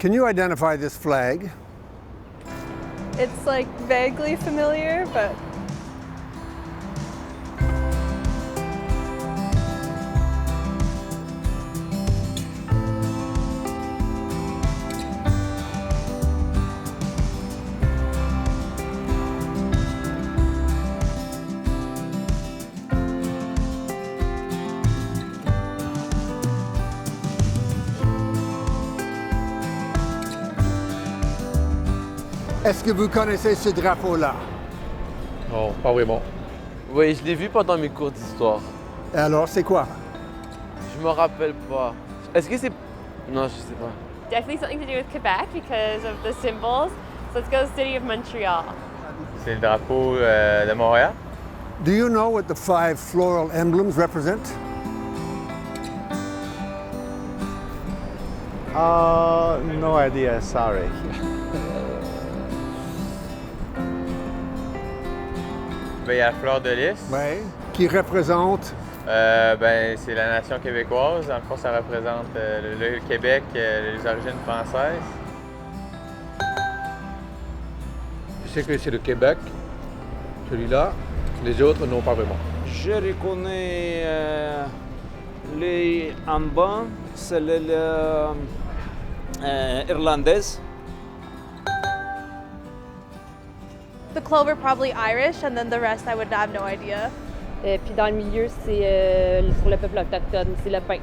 Can you identify this flag? It's like vaguely familiar, but Est-ce que vous connaissez ce drapeau-là? Non, pas vraiment. Oui, je l'ai vu pendant mes cours d'histoire. Et alors, c'est quoi? Je me rappelle pas. Est-ce que c'est... Non, je sais pas. Definitely something to do with Quebec because of the symbols. So let's go City of Montreal. C'est le drapeau de Montréal. Do you know what the 5 floral emblems represent? No idea, sorry. Ben, il y a la fleur de lys. Oui. Qui représente? C'est la nation québécoise. Dans le fond, ça représente le Québec, les origines françaises. Je sais que c'est le Québec, celui-là. Les autres, non, pas vraiment. Je reconnais les en bas, c'est l'irlandaise. the clover probably Irish, and then the rest I would have no idea. Puis dans le milieu, c'est pour le peuple autochtone, c'est le pain.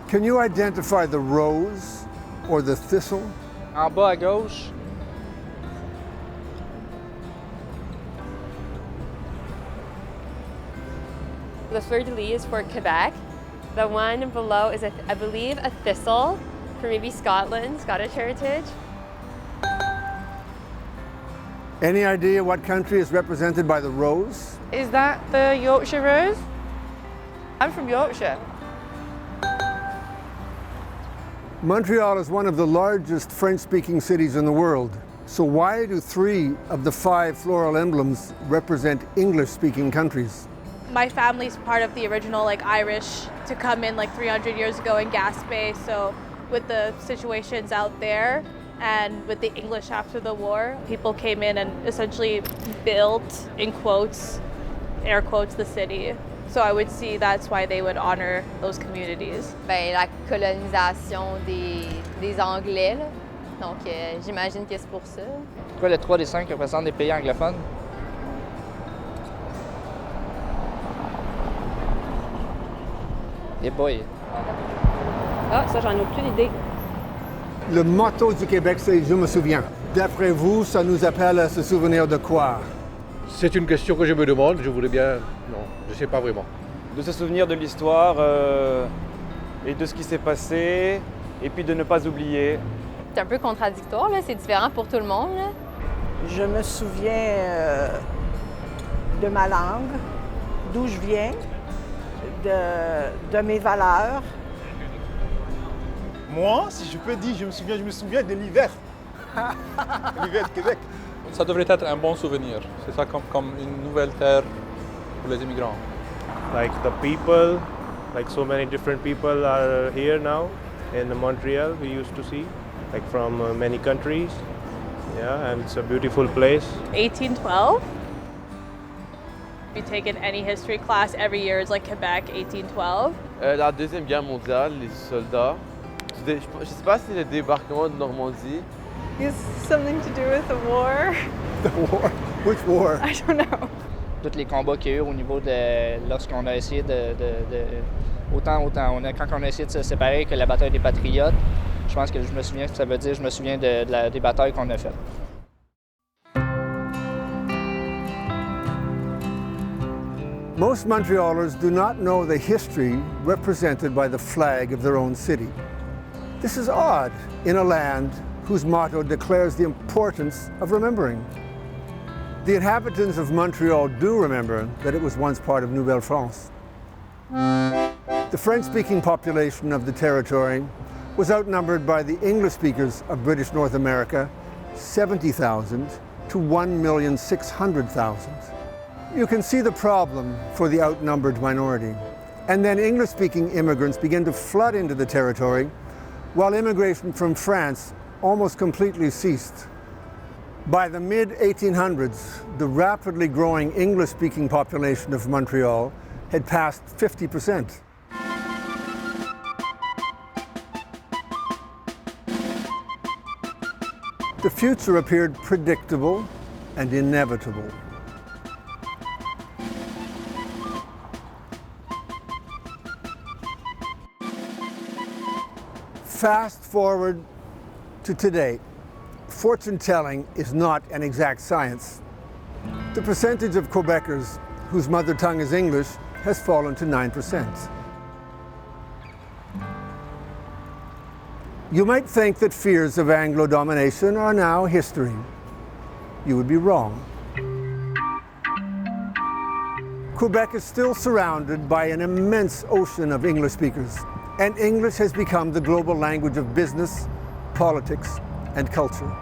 Can you identify the rose or the thistle? En bas à gauche, The fleur-de-lis is for Quebec. The one below is, I believe, a thistle for maybe Scotland, Scottish heritage. Any idea what country is represented by the rose? Is that the Yorkshire Rose? I'm from Yorkshire. Montreal is one of the largest French-speaking cities in the world. So why do 3 of the 5 floral emblems represent English-speaking countries? My family's part of the original Irish to come in 300 years ago in Gaspé. So with the situations out there and with the English after the war, people came in and essentially built, in quotes, air quotes, the city. So I would see that's why they would honor those communities. La colonisation des Anglais, là. Donc j'imagine que c'est pour ça. pourquoi le 3 des 5 représentent des pays anglophones? Eh boy. Ah, ça, j'en ai aucune idée. Le motto du Québec, c'est « Je me souviens ». D'après vous, ça nous appelle à se souvenir de quoi? C'est une question que je me demande, je voudrais bien... Non, je ne sais pas vraiment. De se souvenir de l'histoire et de ce qui s'est passé, et puis de ne pas oublier. C'est un peu contradictoire, là. C'est différent pour tout le monde, là. Je me souviens de ma langue, d'où je viens, de mes valeurs. Moi, si je peux dire, je me souviens de l'hiver. L'hiver de Québec. Ça devrait être un bon souvenir. C'est ça comme une nouvelle terre pour les immigrants. Like the people, like so many different people are here now in Montreal, we used to see, like from many countries. Yeah, and it's a beautiful place. 1812? If you taken any history class every year, it's Quebec, 1812. La Deuxième Guerre mondiale, les soldats. Je sais pas si c'est le débarquement de Normandie. It's something to do with the war. The war? Which war? I don't know. Tous les combats qu'il y a eu au niveau de... Lorsqu'on a essayé quand on a essayé de se séparer que la bataille des Patriotes, je pense que je me souviens, ça veut dire je me souviens des batailles qu'on a faites. Most Montrealers do not know the history represented by the flag of their own city. This is odd in a land whose motto declares the importance of remembering. The inhabitants of Montreal do remember that it was once part of Nouvelle-France. The French-speaking population of the territory was outnumbered by the English speakers of British North America, 70,000 to 1,600,000. You can see the problem for the outnumbered minority. And then English-speaking immigrants began to flood into the territory while immigration from France almost completely ceased. By the mid-1800s, the rapidly growing English-speaking population of Montreal had passed 50%. The future appeared predictable and inevitable. Fast forward to today. Fortune-telling is not an exact science. The percentage of Quebecers whose mother tongue is English has fallen to 9%. You might think that fears of Anglo domination are now history. You would be wrong. Quebec is still surrounded by an immense ocean of English speakers, and English has become the global language of business, politics, and culture.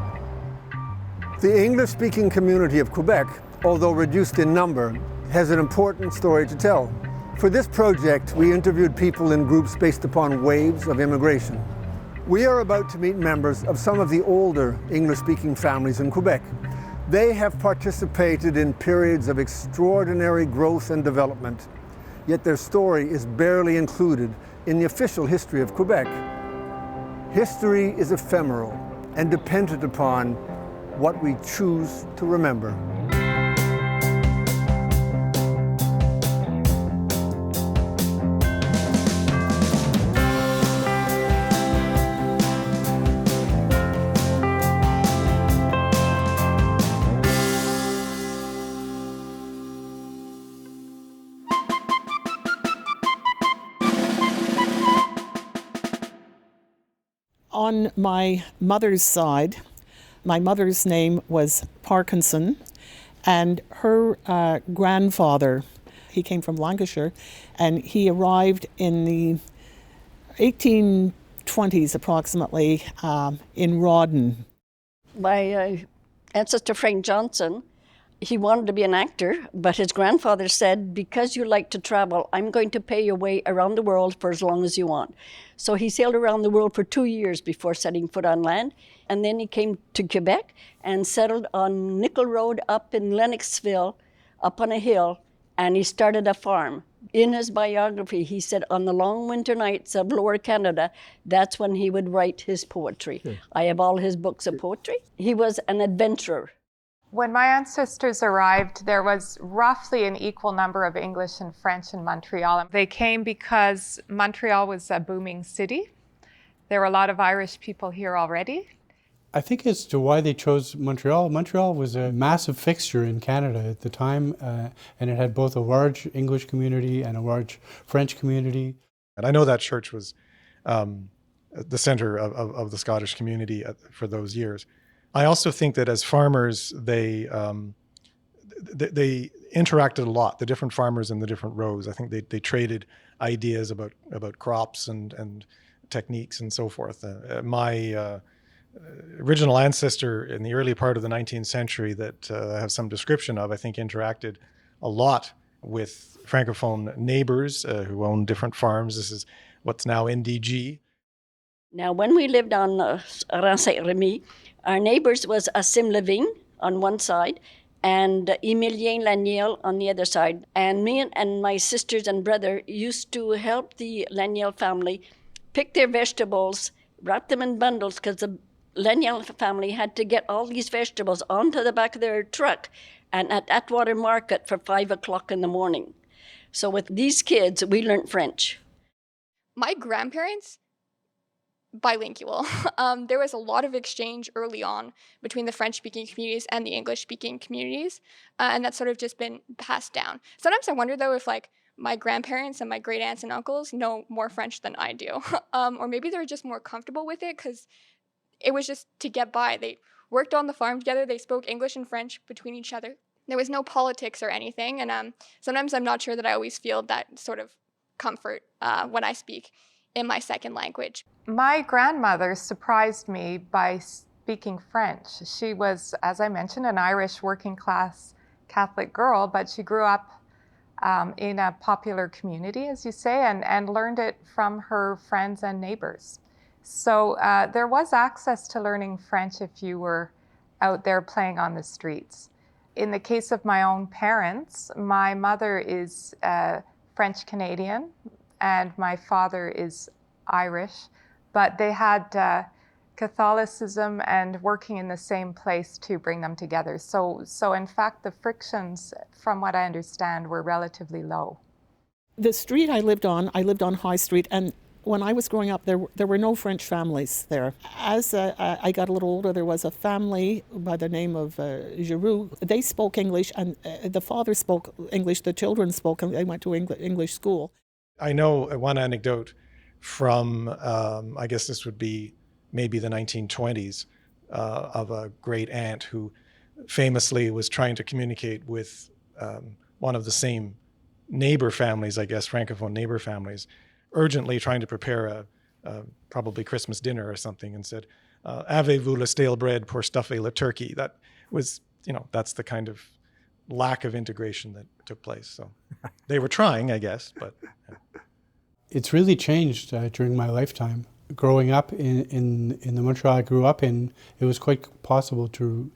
The English-speaking community of Quebec, although reduced in number, has an important story to tell. For this project, we interviewed people in groups based upon waves of immigration. We are about to meet members of some of the older English-speaking families in Quebec. They have participated in periods of extraordinary growth and development, yet their story is barely included in the official history of Quebec. History is ephemeral and dependent upon what we choose to remember. On my mother's side, my mother's name was Parkinson, and her grandfather, he came from Lancashire, and he arrived in the 1820s approximately in Rawdon. My ancestor Frank Johnson, he wanted to be an actor, but his grandfather said, because you like to travel, I'm going to pay your way around the world for as long as you want. So he sailed around the world for 2 years before setting foot on land. And then he came to Quebec and settled on Nickel Road up in Lennoxville, up on a hill, and he started a farm. In his biography, he said on the long winter nights of Lower Canada, that's when he would write his poetry. I have all his books of poetry. He was an adventurer. When my ancestors arrived, there was roughly an equal number of English and French in Montreal. They came because Montreal was a booming city. There were a lot of Irish people here already. I think as to why they chose Montreal, Montreal was a massive fixture in Canada at the time, and it had both a large English community and a large French community. And I know that church was the center of the Scottish community for those years. I also think that as farmers, they interacted a lot, the different farmers in the different rows. I think they traded ideas about crops and techniques and so forth. My original ancestor in the early part of the 19th century that I have some description of, I think interacted a lot with Francophone neighbors who owned different farms. This is what's now NDG. Now, when we lived on Rang Saint-Remy, our neighbors was Assim Leving on one side and Emilien Laniel on the other side. And me and my sisters and brother used to help the Laniel family pick their vegetables, wrap them in bundles, because the Laniel family had to get all these vegetables onto the back of their truck and at Atwater Market for 5 o'clock in the morning. So with these kids, we learned French. My grandparents, bilingual. There was a lot of exchange early on between the French-speaking communities and the English-speaking communities, and that's sort of just been passed down. Sometimes I wonder, though, if my grandparents and my great aunts and uncles know more French than I do, or maybe they're just more comfortable with it because it was just to get by. They worked on the farm together. They spoke English and French between each other. There was no politics or anything, and sometimes I'm not sure that I always feel that sort of comfort when I speak in my second language. My grandmother surprised me by speaking French. She was, as I mentioned, an Irish working class Catholic girl, but she grew up in a popular community, as you say, and learned it from her friends and neighbors. So there was access to learning French if you were out there playing on the streets. In the case of my own parents, my mother is French Canadian and my father is Irish, but they had Catholicism and working in the same place to bring them together. So in fact, the frictions, from what I understand, were relatively low. The street I lived on High Street, and when I was growing up, there were no French families there. As I got a little older, there was a family by the name of Giroux. They spoke English, and the father spoke English, the children spoke, and they went to English school. I know one anecdote from, I guess this would be maybe the 1920s, of a great aunt who famously was trying to communicate with one of the same neighbor families, I guess, Francophone neighbor families, urgently trying to prepare a probably Christmas dinner or something, and said, "Avez-vous le stale bread pour stuffer le turkey?" That was, that's the kind of lack of integration that took place. So they were trying, I guess, but. Yeah. It's really changed during my lifetime. Growing up in the Montreal I grew up in, it was quite possible to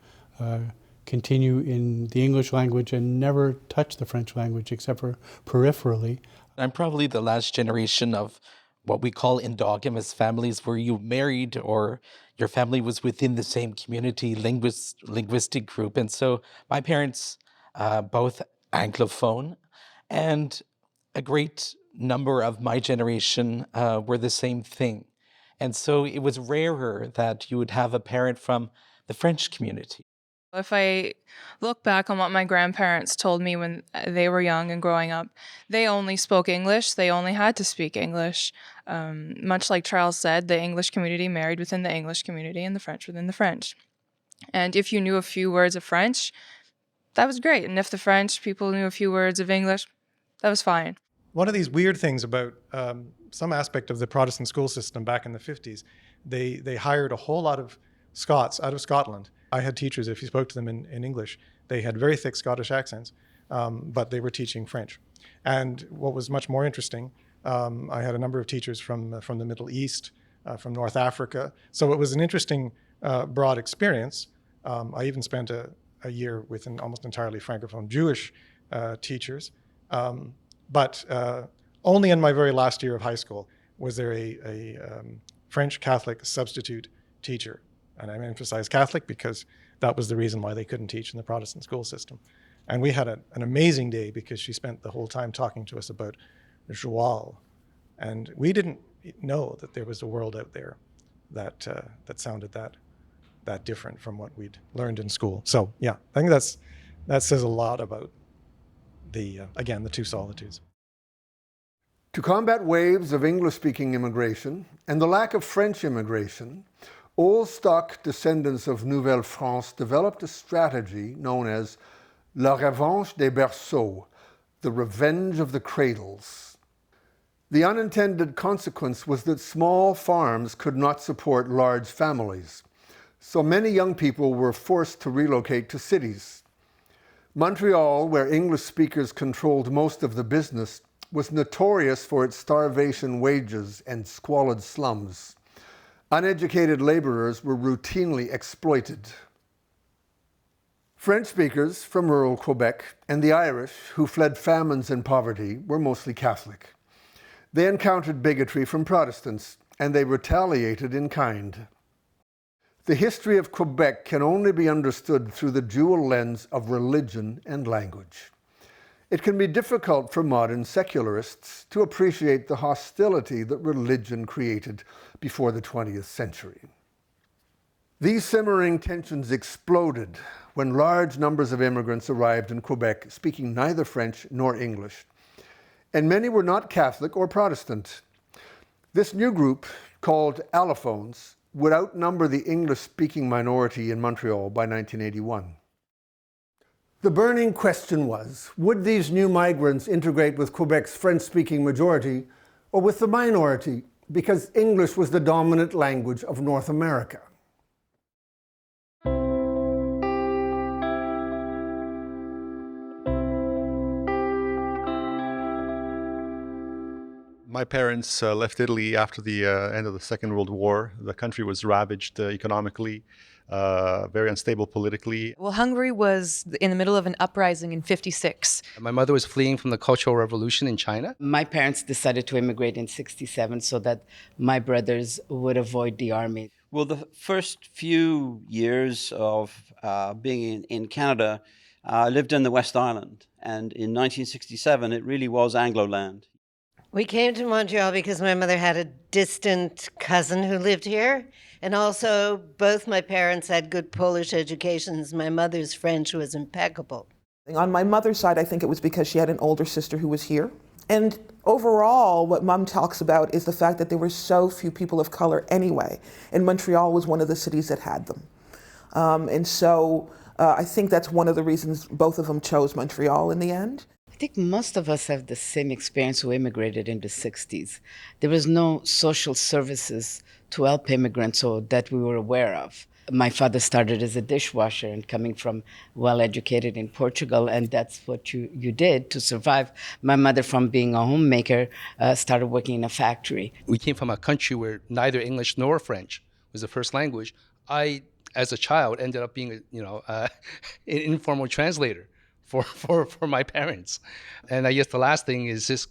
continue in the English language and never touch the French language except for peripherally. I'm probably the last generation of what we call endogamous families, where you married or your family was within the same community linguistic group. And so my parents, both Anglophone, and a great number of my generation were the same thing. And so it was rarer that you would have a parent from the French community. If I look back on what my grandparents told me when they were young and growing up, they only spoke English. They only had to speak English. Much like Charles said, the English community married within the English community and the French within the French. And if you knew a few words of French, that was great. And if the French people knew a few words of English, that was fine. One of these weird things about some aspect of the Protestant school system back in the 50s, they hired a whole lot of Scots out of Scotland. I had teachers, if you spoke to them in English, they had very thick Scottish accents, but they were teaching French. And what was much more interesting, I had a number of teachers from the Middle East, from North Africa. So it was an interesting, broad experience. I even spent a year with an almost entirely Francophone Jewish teachers. But only in my very last year of high school was there a French Catholic substitute teacher. And I emphasize Catholic because that was the reason why they couldn't teach in the Protestant school system. And we had an amazing day because she spent the whole time talking to us about joie. And we didn't know that there was a world out there that sounded that different from what we'd learned in school. So yeah, I think that says a lot about again, the two solitudes. To combat waves of English-speaking immigration and the lack of French immigration, old stock descendants of Nouvelle-France developed a strategy known as La Revanche des Berceaux, the revenge of the cradles. The unintended consequence was that small farms could not support large families, so many young people were forced to relocate to cities. Montreal, where English speakers controlled most of the business, was notorious for its starvation wages and squalid slums. Uneducated laborers were routinely exploited. French speakers from rural Quebec and the Irish, who fled famines and poverty, were mostly Catholic. They encountered bigotry from Protestants, and they retaliated in kind. The history of Quebec can only be understood through the dual lens of religion and language. It can be difficult for modern secularists to appreciate the hostility that religion created before the 20th century. These simmering tensions exploded when large numbers of immigrants arrived in Quebec speaking neither French nor English, and many were not Catholic or Protestant. This new group, called allophones, would outnumber the English-speaking minority in Montreal by 1981. The burning question was, would these new migrants integrate with Quebec's French-speaking majority or with the minority, because English was the dominant language of North America? My parents left Italy after the end of the Second World War. The country was ravaged economically, very unstable politically. Well, Hungary was in the middle of an uprising in '56. My mother was fleeing from the Cultural Revolution in China. My parents decided to immigrate in '67 so that my brothers would avoid the army. Well, the first few years of being in Canada, I lived in the West Island. And in 1967, it really was Anglo-land. We came to Montreal because my mother had a distant cousin who lived here. And also, both my parents had good Polish educations. My mother's French was impeccable. On my mother's side, I think it was because she had an older sister who was here. And overall, what Mom talks about is the fact that there were so few people of color anyway. And Montreal was one of the cities that had them. I think that's one of the reasons both of them chose Montreal in the end. I think most of us have the same experience who immigrated in the 60s. There was no social services to help immigrants or that we were aware of. My father started as a dishwasher and coming from well-educated in Portugal, and that's what you did to survive. My mother, from being a homemaker, started working in a factory. We came from a country where neither English nor French was the first language. I, as a child, ended up being an informal translator for my parents. And I guess the last thing is just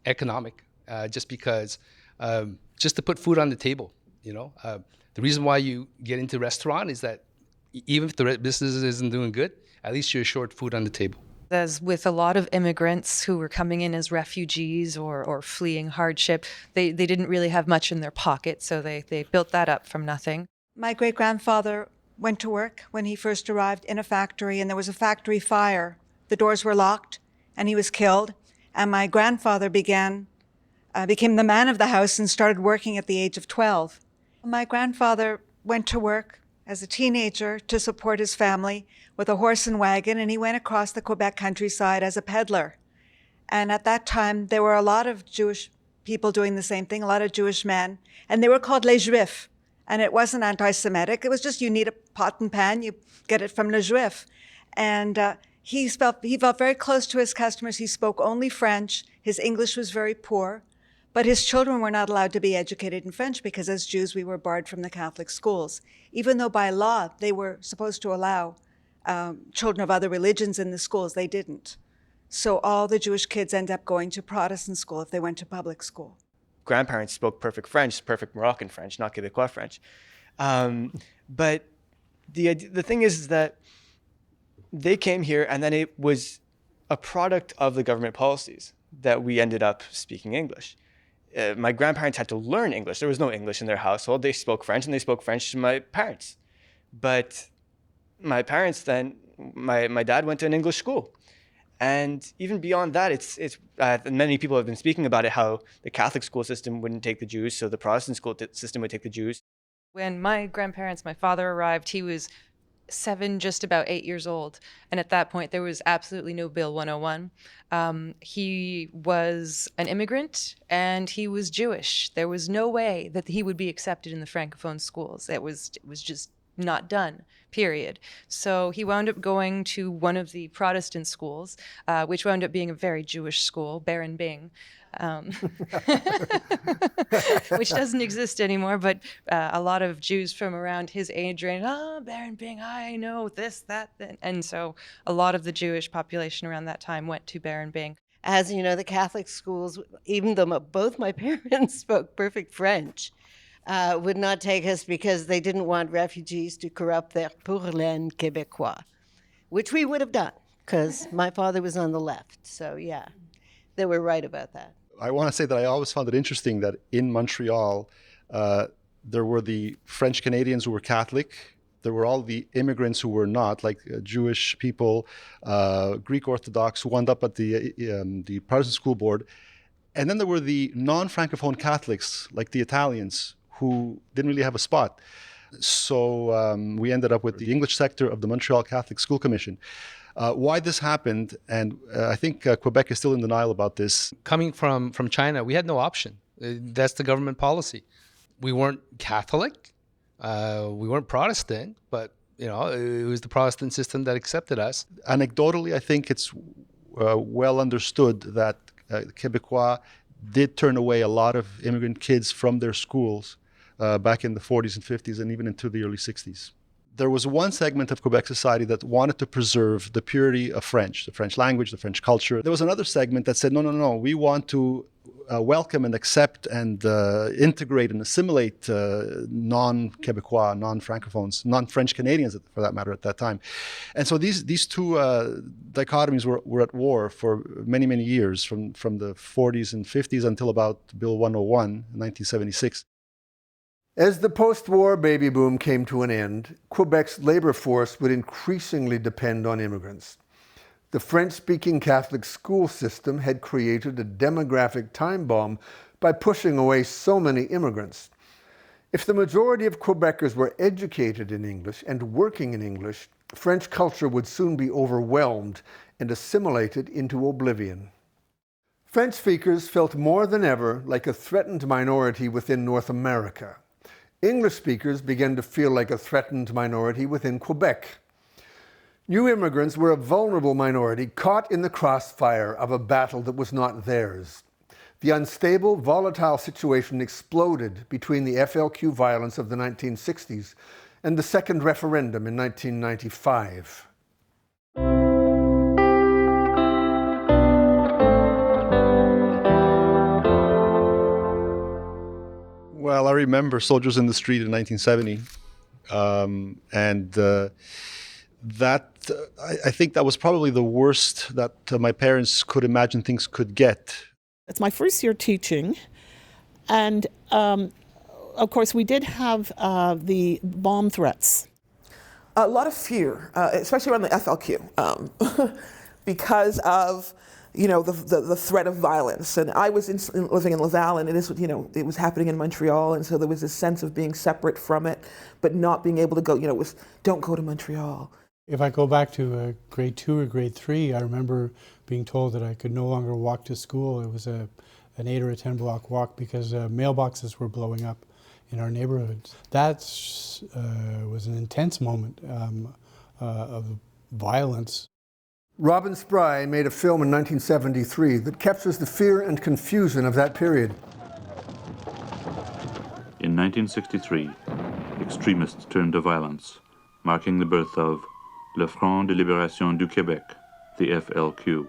economic, just because, just to put food on the table, The reason why you get into restaurant is that even if the business isn't doing good, at least you're assured food on the table. As with a lot of immigrants who were coming in as refugees or fleeing hardship, they didn't really have much in their pocket, so they built that up from nothing. My great-grandfather went to work when he first arrived in a factory, and there was a factory fire. The doors were locked, and he was killed. And my grandfather became the man of the house and started working at the age of 12. My grandfather went to work as a teenager to support his family with a horse and wagon, and he went across the Quebec countryside as a peddler. And at that time, there were a lot of Jewish people doing the same thing, a lot of Jewish men, and they were called les Juifs. And it wasn't anti-Semitic. It was just you need a pot and pan, you get it from le Juif. And he felt very close to his customers. He spoke only French. His English was very poor. But his children were not allowed to be educated in French because as Jews, we were barred from the Catholic schools. Even though by law, they were supposed to allow children of other religions in the schools, they didn't. So all the Jewish kids end up going to Protestant school if they went to public school. Grandparents spoke perfect French, perfect Moroccan French, not Quebecois French. But the thing is that they came here and then it was a product of the government policies that we ended up speaking English. My grandparents had to learn English. There was no English in their household. They spoke French, and they spoke French to my parents. But my parents then, my dad went to an English school. And even beyond that, it's many people have been speaking about it, how the Catholic school system wouldn't take the Jews, so the Protestant school system would take the Jews. When my father arrived, he was 7, just about 8 years old. And at that point, there was absolutely no Bill 101. He was an immigrant and he was Jewish. There was no way that he would be accepted in the Francophone schools. It was just not done, period. So he wound up going to one of the Protestant schools, which wound up being a very Jewish school, Baron Bing. Which doesn't exist anymore, but a lot of Jews from around his age range, Baron Bing, I know this, that. And so a lot of the Jewish population around that time went to Baron Bing. As you know, the Catholic schools, even though both my parents spoke perfect French, would not take us because they didn't want refugees to corrupt their pour laine Québécois, which we would have done because my father was on the left. So yeah, they were right about that. I want to say that I always found it interesting that in Montreal, there were the French Canadians who were Catholic. There were all the immigrants who were not, like Jewish people, Greek Orthodox, who wound up at the Protestant school board. And then there were the non-Francophone Catholics, like the Italians, who didn't really have a spot. So we ended up with the English sector of the Montreal Catholic School Commission. Why this happened, and I think Quebec is still in denial about this. Coming from China, we had no option. That's the government policy. We weren't Catholic, we weren't Protestant, but it was the Protestant system that accepted us. Anecdotally, I think it's well understood that Quebecois did turn away a lot of immigrant kids from their schools back in the 40s and 50s and even into the early 60s. There was one segment of Quebec society that wanted to preserve the purity of French, the French language, the French culture. There was another segment that said, no, we want to welcome and accept and integrate and assimilate non-Quebecois, non-Francophones, non-French Canadians, for that matter, at that time. And so these two dichotomies were at war for many, many years, from the 40s and 50s until about Bill 101 in 1976. As the post-war baby boom came to an end, Quebec's labor force would increasingly depend on immigrants. The French-speaking Catholic school system had created a demographic time bomb by pushing away so many immigrants. If the majority of Quebecers were educated in English and working in English, French culture would soon be overwhelmed and assimilated into oblivion. French speakers felt more than ever like a threatened minority within North America. English speakers began to feel like a threatened minority within Quebec. New immigrants were a vulnerable minority caught in the crossfire of a battle that was not theirs. The unstable, volatile situation exploded between the FLQ violence of the 1960s and the second referendum in 1995. Well, I remember Soldiers in the Street in 1970, I think that was probably the worst that my parents could imagine things could get. It's my first year teaching, and of course we did have the bomb threats. A lot of fear, especially around the FLQ, because of the threat of violence. And I was living in Laval, and it was happening in Montreal, and so there was this sense of being separate from it, but not being able to go, it was, don't go to Montreal. If I go back to grade 2 or grade 3, I remember being told that I could no longer walk to school. It was an 8 or a 10 block walk because mailboxes were blowing up in our neighborhoods. That was an intense moment of violence. Robin Spry made a film in 1973 that captures the fear and confusion of that period. In 1963, extremists turned to violence, marking the birth of Le Front de Libération du Québec, the FLQ.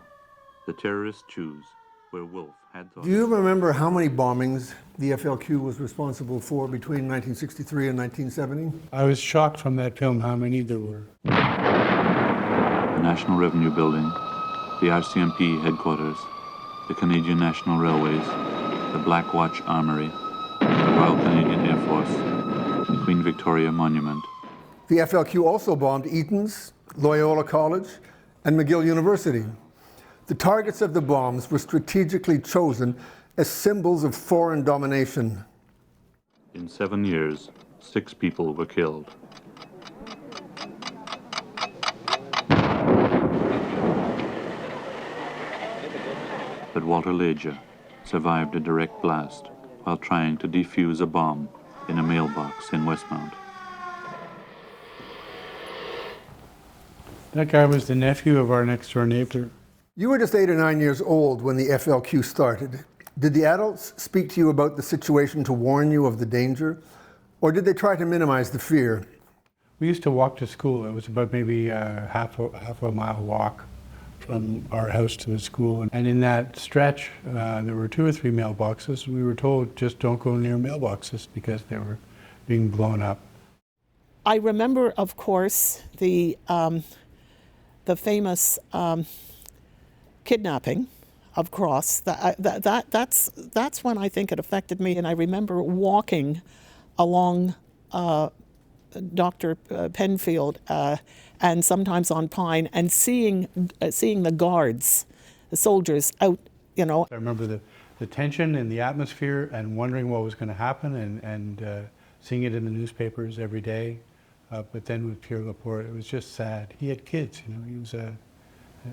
The terrorists choose where Wolfe had thought. Do you remember how many bombings the FLQ was responsible for between 1963 and 1970? I was shocked from that film how many there were. The National Revenue Building, the RCMP headquarters, the Canadian National Railways, the Black Watch Armory, the Royal Canadian Air Force, the Queen Victoria Monument. The FLQ also bombed Eton's, Loyola College, and McGill University. The targets of the bombs were strategically chosen as symbols of foreign domination. In 7 years, 6 people were killed. But Walter Leja survived a direct blast while trying to defuse a bomb in a mailbox in Westmount. That guy was the nephew of our next door neighbor. You were just 8 or 9 years old when the FLQ started. Did the adults speak to you about the situation to warn you of the danger? Or did they try to minimize the fear? We used to walk to school. It was about maybe half a mile walk from our house to the school. And in that stretch, there were 2 or 3 mailboxes. We were told, just don't go near mailboxes because they were being blown up. I remember, of course, the famous kidnapping of Cross. That's when I think it affected me. And I remember walking along Dr. Penfield and sometimes on Pine and seeing the guards, the soldiers out, I remember the tension in the atmosphere and wondering what was going to happen and seeing it in the newspapers every day. But then with Pierre Laporte, it was just sad. He had kids, he was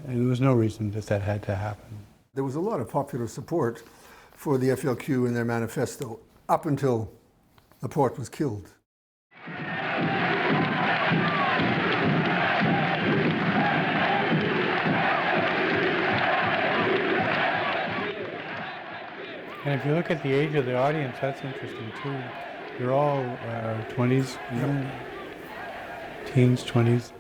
and there was no reason that had to happen. There was a lot of popular support for the FLQ in their manifesto up until Laporte was killed. And if you look at the age of the audience, that's interesting too. They're all 20s, teens, 20s.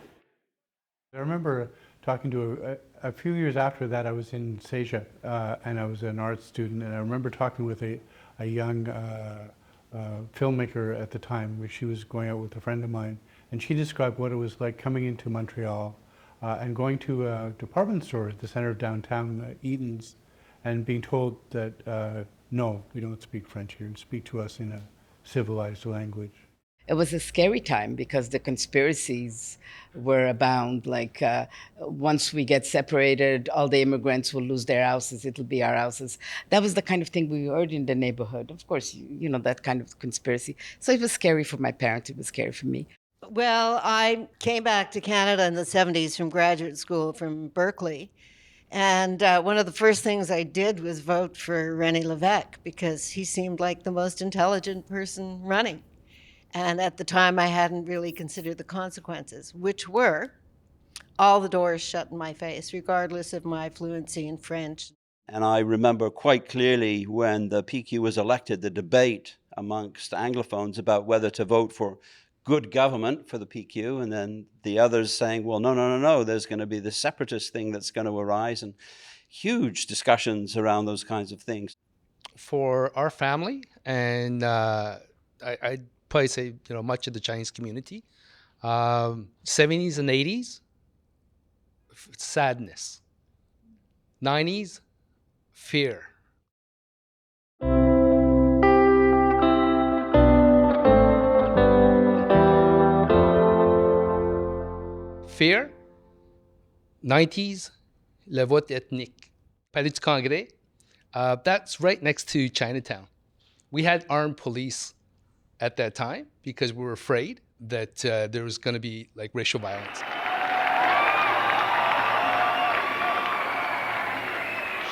I remember talking to a few years after that, I was in Seja, and I was an art student, and I remember talking with a young filmmaker at the time, where she was going out with a friend of mine, and she described what it was like coming into Montreal and going to a department store at the center of downtown, Eaton's, and being told that, no, we don't speak French here, and speak to us in a civilized language. It was a scary time because the conspiracies were abound. Like, once we get separated, all the immigrants will lose their houses, it'll be our houses. That was the kind of thing we heard in the neighborhood. Of course, you know, that kind of conspiracy. So it was scary for my parents, it was scary for me. Well, I came back to Canada in the 70s from graduate school from Berkeley. And one of the first things I did was vote for René Lévesque because he seemed like the most intelligent person running. And at the time, I hadn't really considered the consequences, which were all the doors shut in my face, regardless of my fluency in French. And I remember quite clearly when the PQ was elected, the debate amongst Anglophones about whether to vote for good government for the PQ, and then the others saying, well, no, there's going to be this separatist thing that's going to arise, and huge discussions around those kinds of things. For our family, and I'd probably say, much of the Chinese community, 70s and 80s, sadness. 90s, fear. Fear. 90s, le vote ethnique. Palais du Congrès, that's right next to Chinatown. We had armed police at that time because we were afraid that there was going to be like racial violence.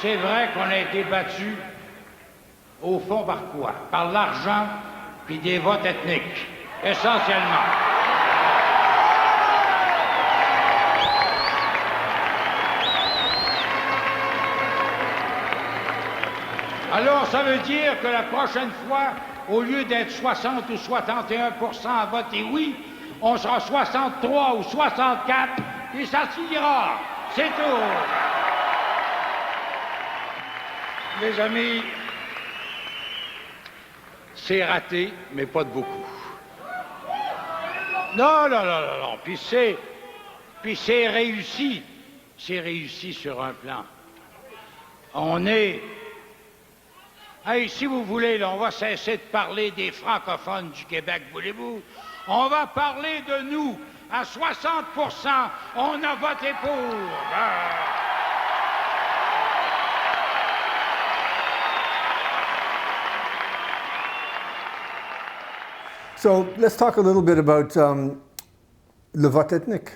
C'est vrai qu'on a été battu au fond par quoi? Par l'argent puis des votes ethniques, essentiellement. Alors, ça veut dire que la prochaine fois, au lieu d'être 60 ou 61% à voter oui, on sera 63 ou 64 et ça suffira. C'est tout. Mes amis, c'est raté, mais pas de beaucoup. Non. Puis c'est réussi. C'est réussi sur un plan. On est... Hey, si vous voulez, là, on va cesser de parler des francophones du Québec, voulez-vous? On va parler de nous. À 60%, on a voté pour. So let's talk a little bit about le vote ethnique.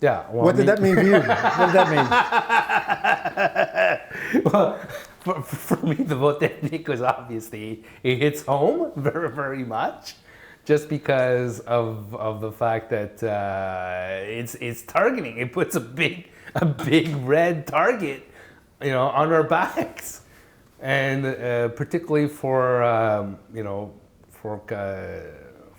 Yeah. Well, what did that mean to you? What did that mean? Well, for me, the vote ethnique was obviously, it hits home very, very much, just because of the fact that it's targeting. It puts a big red target, on our backs, and particularly for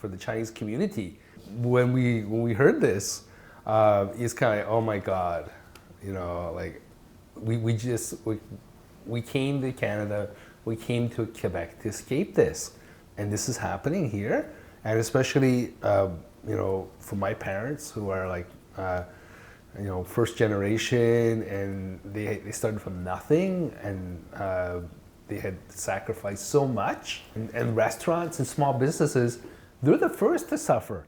the Chinese community. When we heard this, it's kind of, oh my God, we came to Canada, we came to Quebec to escape this, and this is happening here, and especially for my parents who are first generation, and they started from nothing, and they had sacrificed so much, and restaurants and small businesses, they're the first to suffer,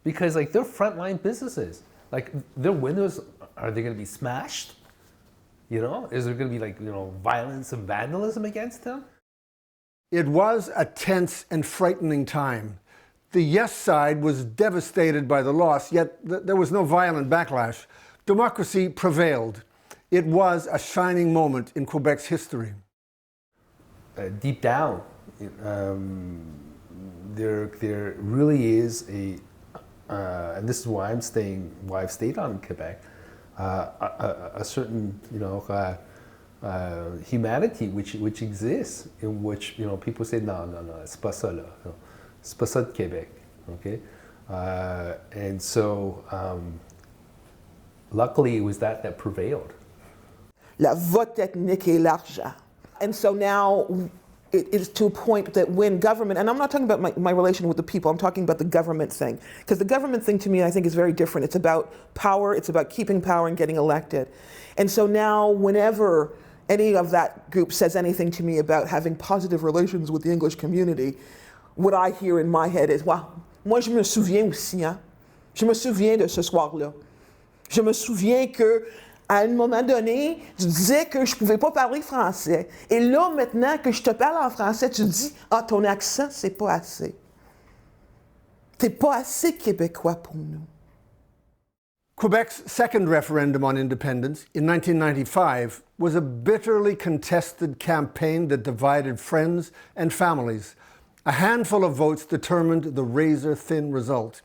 because they're frontline businesses. Their windows, are they going to be smashed? Is there going to be violence and vandalism against them? It was a tense and frightening time. The yes side was devastated by the loss, yet there was no violent backlash. Democracy prevailed. It was a shining moment in Quebec's history. Deep down, there really is and this is why I've stayed on in Quebec, a certain, humanity which exists, in which people say non, c'est pas ça là, no, c'est pas ça de Québec, okay, and so luckily it was that prevailed. La vote ethnique et l'argent. And so now it is to a point that when government, and I'm not talking about my relation with the people, I'm talking about the government thing. Because the government thing to me, I think, is very different. It's about power, it's about keeping power and getting elected. And so now whenever any of that group says anything to me about having positive relations with the English community, what I hear in my head is, well, moi je me souviens aussi, hein? Je me souviens de ce soir-là. Je me souviens que à un moment donné, tu disais que je ne pouvais pas parler français. Et là, maintenant que je te parle en français, tu dis « Ah, ton accent, c'est pas assez. T'es pas assez québécois pour nous. » Quebec's second referendum on independence in 1995 was a bitterly contested campaign that divided friends and families. A handful of votes determined the razor-thin result.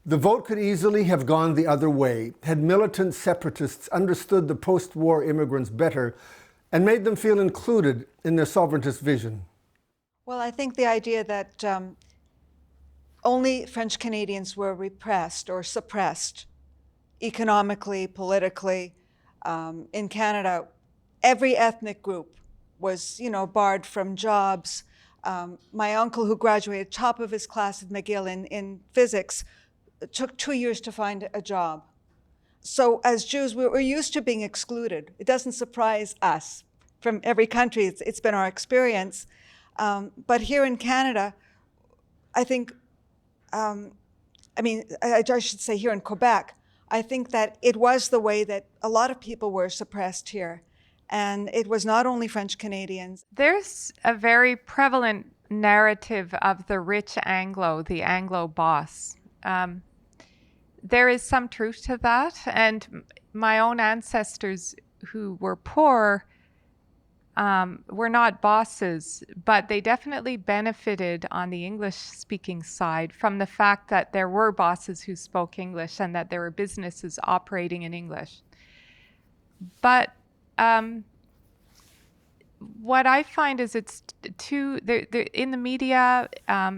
The vote could easily have gone the other way had militant separatists understood the post-war immigrants better and made them feel included in their sovereigntist vision. Well, I think the idea that only French Canadians were repressed or suppressed economically, politically. In Canada, every ethnic group was, barred from jobs. My uncle, who graduated top of his class at McGill in physics, it took 2 years to find a job. So as Jews, we're used to being excluded. It doesn't surprise us. From every country, it's been our experience. But here in Canada, I think, I should say here in Quebec, I think that it was the way that a lot of people were suppressed here. And it was not only French Canadians. There's a very prevalent narrative of the rich Anglo, the Anglo boss. There is some truth to that, and my own ancestors who were poor were not bosses, but they definitely benefited on the English-speaking side from the fact that there were bosses who spoke English and that there were businesses operating in English. But what I find is it's too, in the media,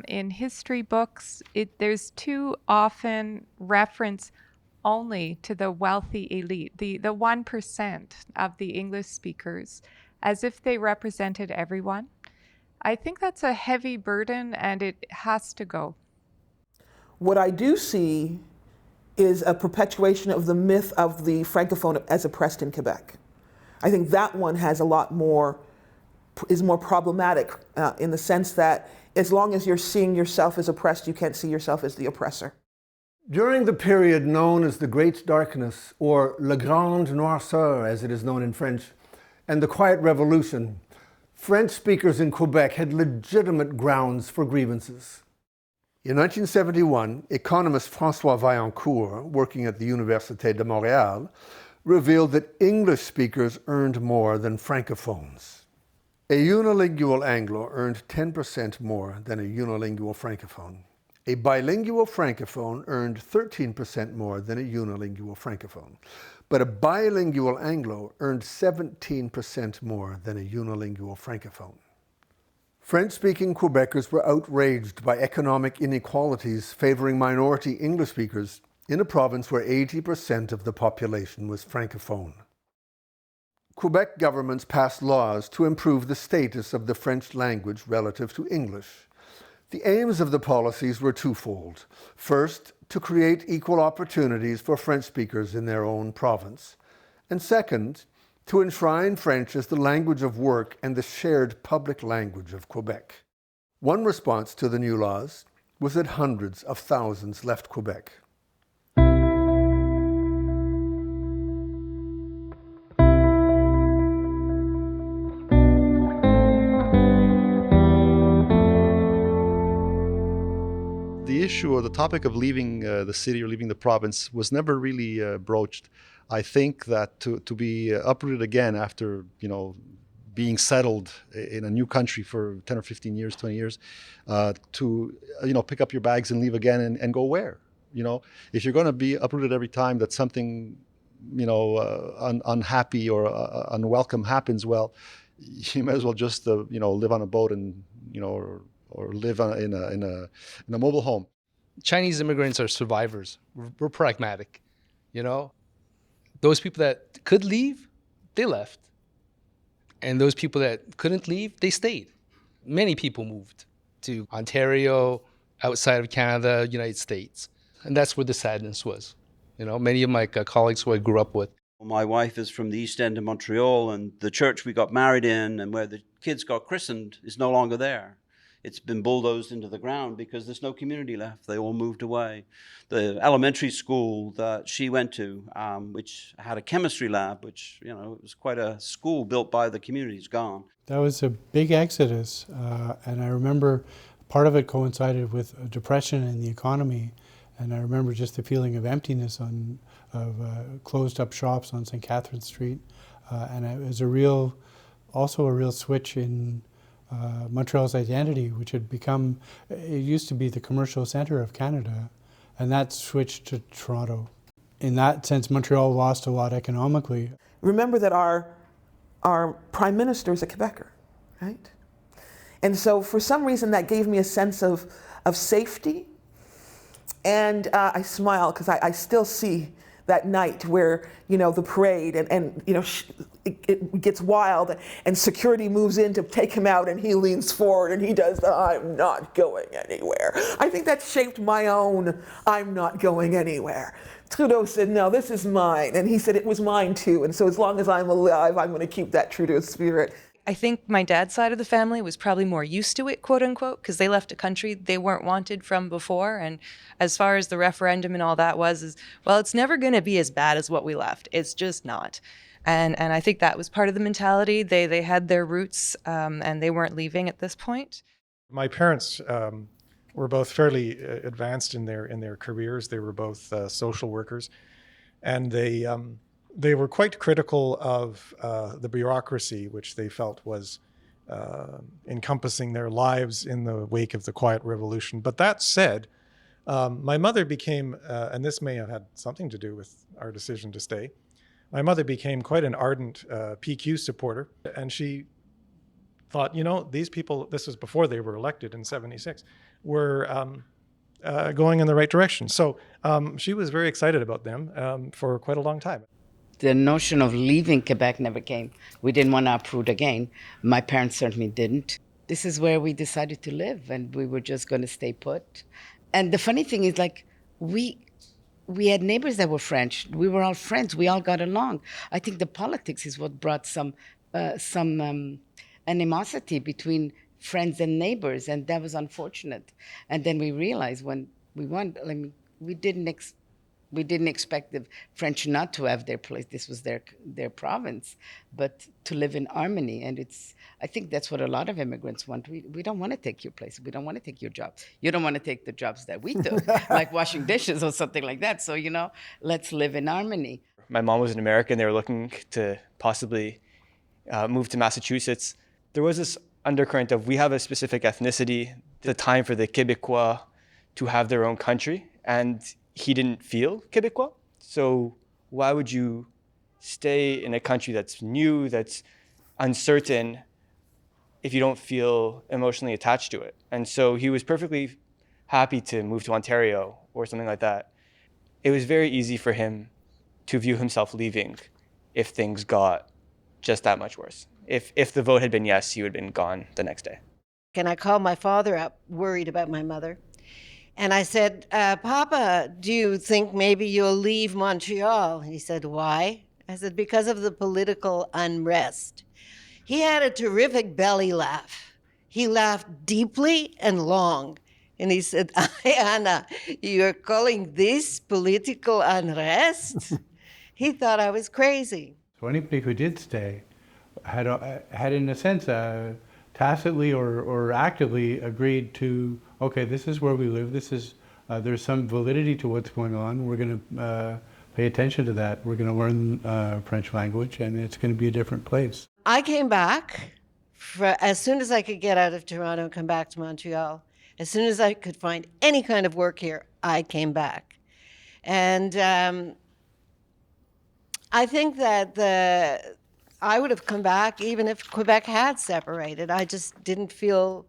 in history books, there's too often reference only to the wealthy elite, the 1% of the English speakers, as if they represented everyone. I think that's a heavy burden and it has to go. What I do see is a perpetuation of the myth of the Francophone as oppressed in Quebec. I think that one has a lot more, is more problematic in the sense that as long as you're seeing yourself as oppressed, you can't see yourself as the oppressor. During the period known as the Great Darkness, or La Grande Noirceur as it is known in French, and the Quiet Revolution, French speakers in Quebec had legitimate grounds for grievances. In 1971, economist François Vaillancourt, working at the Université de Montréal, revealed that English speakers earned more than Francophones. A unilingual Anglo earned 10% more than a unilingual Francophone. A bilingual Francophone earned 13% more than a unilingual Francophone. But a bilingual Anglo earned 17% more than a unilingual Francophone. French-speaking Quebecers were outraged by economic inequalities favoring minority English speakers in a province where 80% of the population was Francophone. Quebec governments passed laws to improve the status of the French language relative to English. The aims of the policies were twofold. First, to create equal opportunities for French speakers in their own province. And second, to enshrine French as the language of work and the shared public language of Quebec. One response to the new laws was that hundreds of thousands left Quebec. The issue or the topic of leaving the city or leaving the province was never really broached. I think that to be uprooted again after, being settled in a new country for 10 or 15 years, 20 years, to, pick up your bags and leave again and go where? If you're going to be uprooted every time that something unhappy or unwelcome happens, well, you may as well just live on a boat and or live in a mobile home. Chinese immigrants are survivors. We're pragmatic, Those people that could leave, they left. And those people that couldn't leave, they stayed. Many people moved to Ontario, outside of Canada, United States. And that's where the sadness was. Many of my colleagues who I grew up with. My wife is from the East End of Montreal, and the church we got married in and where the kids got christened is no longer there. It's been bulldozed into the ground because there's no community left. They all moved away. The elementary school that she went to, which had a chemistry lab, which, it was quite a school built by the community, is gone. That was a big exodus, and I remember part of it coincided with a depression in the economy, and I remember just the feeling of emptiness of closed up shops on St. Catherine Street, and it was also a real switch in Montreal's identity, which had become, it used to be the commercial center of Canada, and that switched to Toronto. In that sense, Montreal lost a lot economically. Remember that our prime minister is a Quebecer, right? And so for some reason that gave me a sense of safety. And I smile because I still see that night where, the parade and it gets wild and security moves in to take him out and he leans forward and he does the "I'm not going anywhere." I think that shaped my own "I'm not going anywhere." Trudeau said, "No, this is mine." And he said it was mine too. And so as long as I'm alive, I'm going to keep that Trudeau spirit. I think my dad's side of the family was probably more used to it, quote unquote, because they left a country they weren't wanted from before. And as far as the referendum and all that it's never going to be as bad as what we left. It's just not. And I think that was part of the mentality. They had their roots and they weren't leaving at this point. My parents were both fairly advanced in their careers. They were both social workers, and they were quite critical of the bureaucracy, which they felt was encompassing their lives in the wake of the Quiet Revolution. But that said, my mother became, and this may have had something to do with our decision to stay, my mother became quite an ardent PQ supporter, and she thought, these people, this was before they were elected in '76, were going in the right direction. So she was very excited about them for quite a long time. The notion of leaving Quebec never came. We didn't want to uproot again. My parents certainly didn't. This is where we decided to live, and we were just going to stay put. And the funny thing is, we had neighbors that were French. We were all friends. We all got along. I think the politics is what brought some animosity between friends and neighbors, and that was unfortunate. And then we realized when we won, we didn't expect the French not to have their place. This was their province, but to live in harmony. And I think that's what a lot of immigrants want. We don't want to take your place. We don't want to take your jobs. You don't want to take the jobs that we took, like washing dishes or something like that. So, let's live in harmony. My mom was an American. They were looking to possibly move to Massachusetts. There was this undercurrent of, we have a specific ethnicity, the time for the Québécois to have their own country. And he didn't feel Québécois. So why would you stay in a country that's new, that's uncertain, if you don't feel emotionally attached to it? And so he was perfectly happy to move to Ontario or something like that. It was very easy for him to view himself leaving if things got just that much worse. If the vote had been yes, he would have been gone the next day. And I called my father up, worried about my mother. And I said, Papa, do you think maybe you'll leave Montreal? He said, why? I said, because of the political unrest. He had a terrific belly laugh. He laughed deeply and long. And he said, Anna, you're calling this political unrest? He thought I was crazy. So anybody who did stay had in a sense, tacitly or actively agreed to, okay, this is where we live. This is there's some validity to what's going on. We're going to pay attention to that. We're going to learn French language, and it's going to be a different place. I came back as soon as I could get out of Toronto and come back to Montreal. As soon as I could find any kind of work here, I came back. And I think that I would have come back even if Quebec had separated. I just didn't feel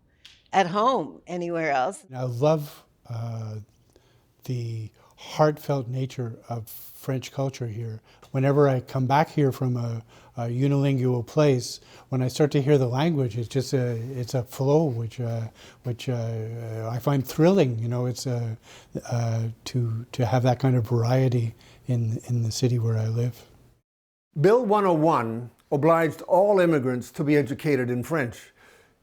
at home anywhere else. I love the heartfelt nature of French culture here. Whenever I come back here from a unilingual place, when I start to hear the language, it's just it's a flow which I find thrilling. You know, it's to have that kind of variety in the city where I live. Bill 101 obliged all immigrants to be educated in French,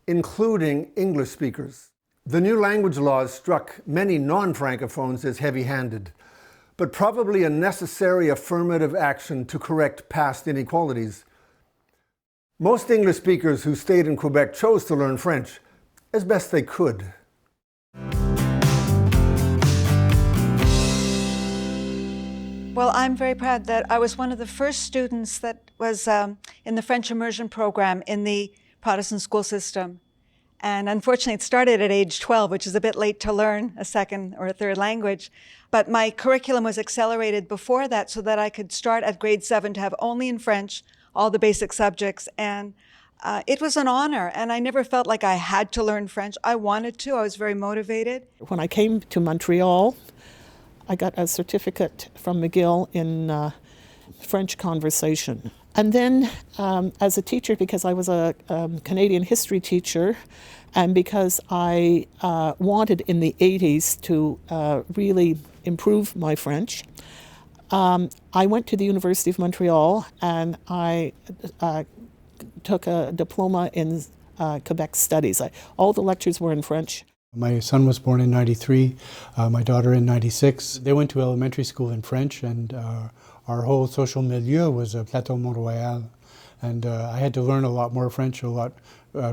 including English speakers. The new language laws struck many non-Francophones as heavy-handed, but probably a necessary affirmative action to correct past inequalities. Most English speakers who stayed in Quebec chose to learn French as best they could. Well, I'm very proud that I was one of the first students that was in the French immersion program in the Protestant school system. And unfortunately, it started at age 12, which is a bit late to learn a second or a third language. But my curriculum was accelerated before that so that I could start at grade 7 to have only in French all the basic subjects. And it was an honor. And I never felt like I had to learn French. I wanted to. I was very motivated. When I came to Montreal, I got a certificate from McGill in French conversation. And then as a teacher, because I was a Canadian history teacher, and because I wanted in the 80s to really improve my French, I went to the University of Montreal and I took a diploma in Quebec studies. All the lectures were in French. My son was born in '93, my daughter in '96. They went to elementary school in French, and our whole social milieu was Plateau Montreal. And I had to learn a lot more French a lot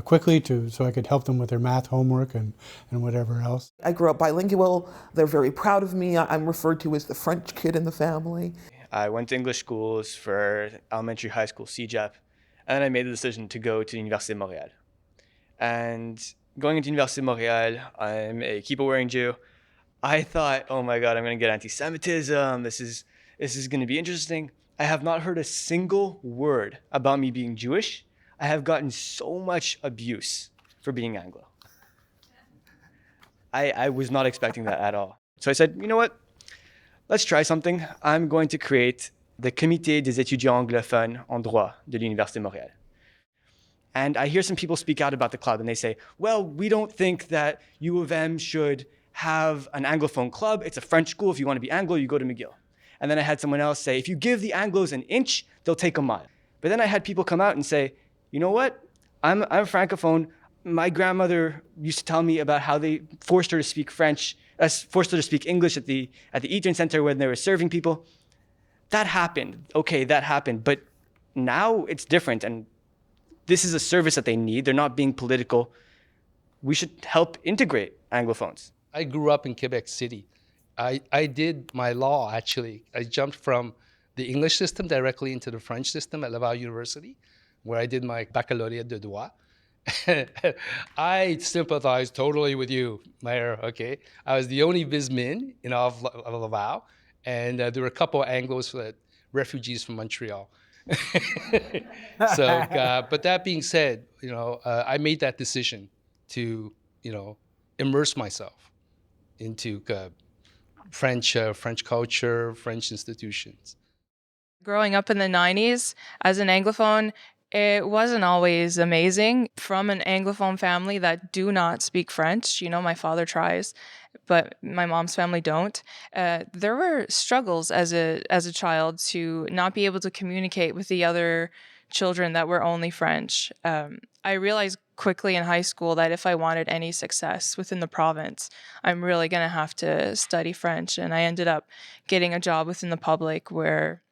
quickly so I could help them with their math homework and whatever else. I grew up bilingual. They're very proud of me. I'm referred to as the French kid in the family. I went to English schools for elementary, high school, CEGEP, and then I made the decision to go to Université de Montréal. And going into Université de Montréal, I'm a kippa-wearing Jew. I thought, oh my God, I'm going to get anti-Semitism. This is going to be interesting. I have not heard a single word about me being Jewish. I have gotten so much abuse for being Anglo. I was not expecting that at all. So I said, you know what? Let's try something. I'm going to create the Comité des étudiants anglophones en droit de l'Université de Montréal. And I hear some people speak out about the club and they say, well, we don't think that U of M should have an Anglophone club. It's a French school. If you want to be Anglo, you go to McGill. And then I had someone else say, if you give the Anglos an inch, they'll take a mile. But then I had people come out and say, you know what? I'm a Francophone. My grandmother used to tell me about how they forced her to speak French, forced her to speak English at the Eaton Center when they were serving people. That happened. Okay, that happened. But now it's different. And this is a service that they need. They're not being political. We should help integrate Anglophones. I grew up in Quebec City. I did my law, actually. I jumped from the English system directly into the French system at Laval University, where I did my baccalauréat de droit. I sympathize totally with you, Mayor, okay? I was the only Vismin in all of Laval, and there were a couple of Anglos, refugees from Montreal. But that being said, I made that decision to, immerse myself into French culture, French institutions. Growing up in the 90s as an Anglophone, it wasn't always amazing. From an Anglophone family that do not speak French, my father tries, but my mom's family don't. There were struggles as a child to not be able to communicate with the other children that were only French. I realized quickly in high school that if I wanted any success within the province, I'm really going to have to study French. And I ended up getting a job within the public where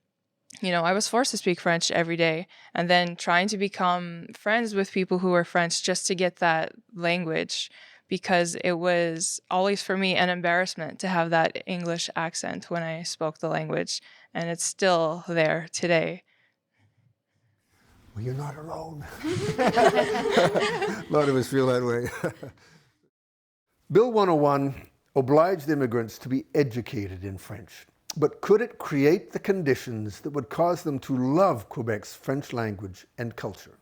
I was forced to speak French every day, and then trying to become friends with people who were French just to get that language, because it was always for me an embarrassment to have that English accent when I spoke the language, and it's still there today. Well, you're not alone. A lot of us feel that way. Bill 101 obliged immigrants to be educated in French. But could it create the conditions that would cause them to love Quebec's French language and culture?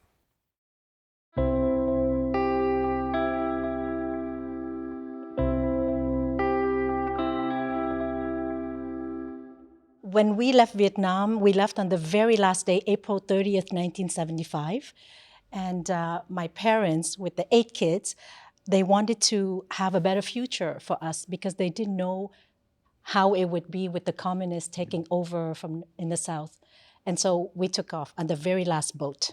When we left Vietnam, we left on the very last day, April 30th, 1975. And my parents, with the 8 kids, they wanted to have a better future for us because they didn't know how it would be with the communists taking over from in the South. And so we took off on the very last boat.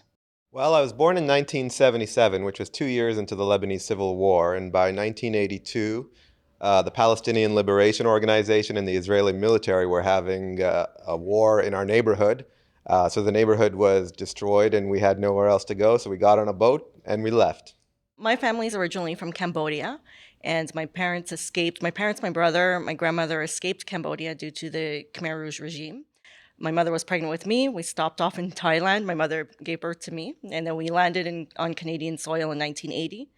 Well, I was born in 1977, which was 2 years into the Lebanese Civil War, and by 1982, the Palestinian Liberation Organization and the Israeli military were having a war in our neighborhood. So the neighborhood was destroyed and we had nowhere else to go, so we got on a boat and we left. My family's originally from Cambodia, and my parents, my brother, my grandmother escaped Cambodia due to the Khmer Rouge regime. My mother was pregnant with me. We stopped off in Thailand. My mother gave birth to me, and then we landed on Canadian soil in 1980.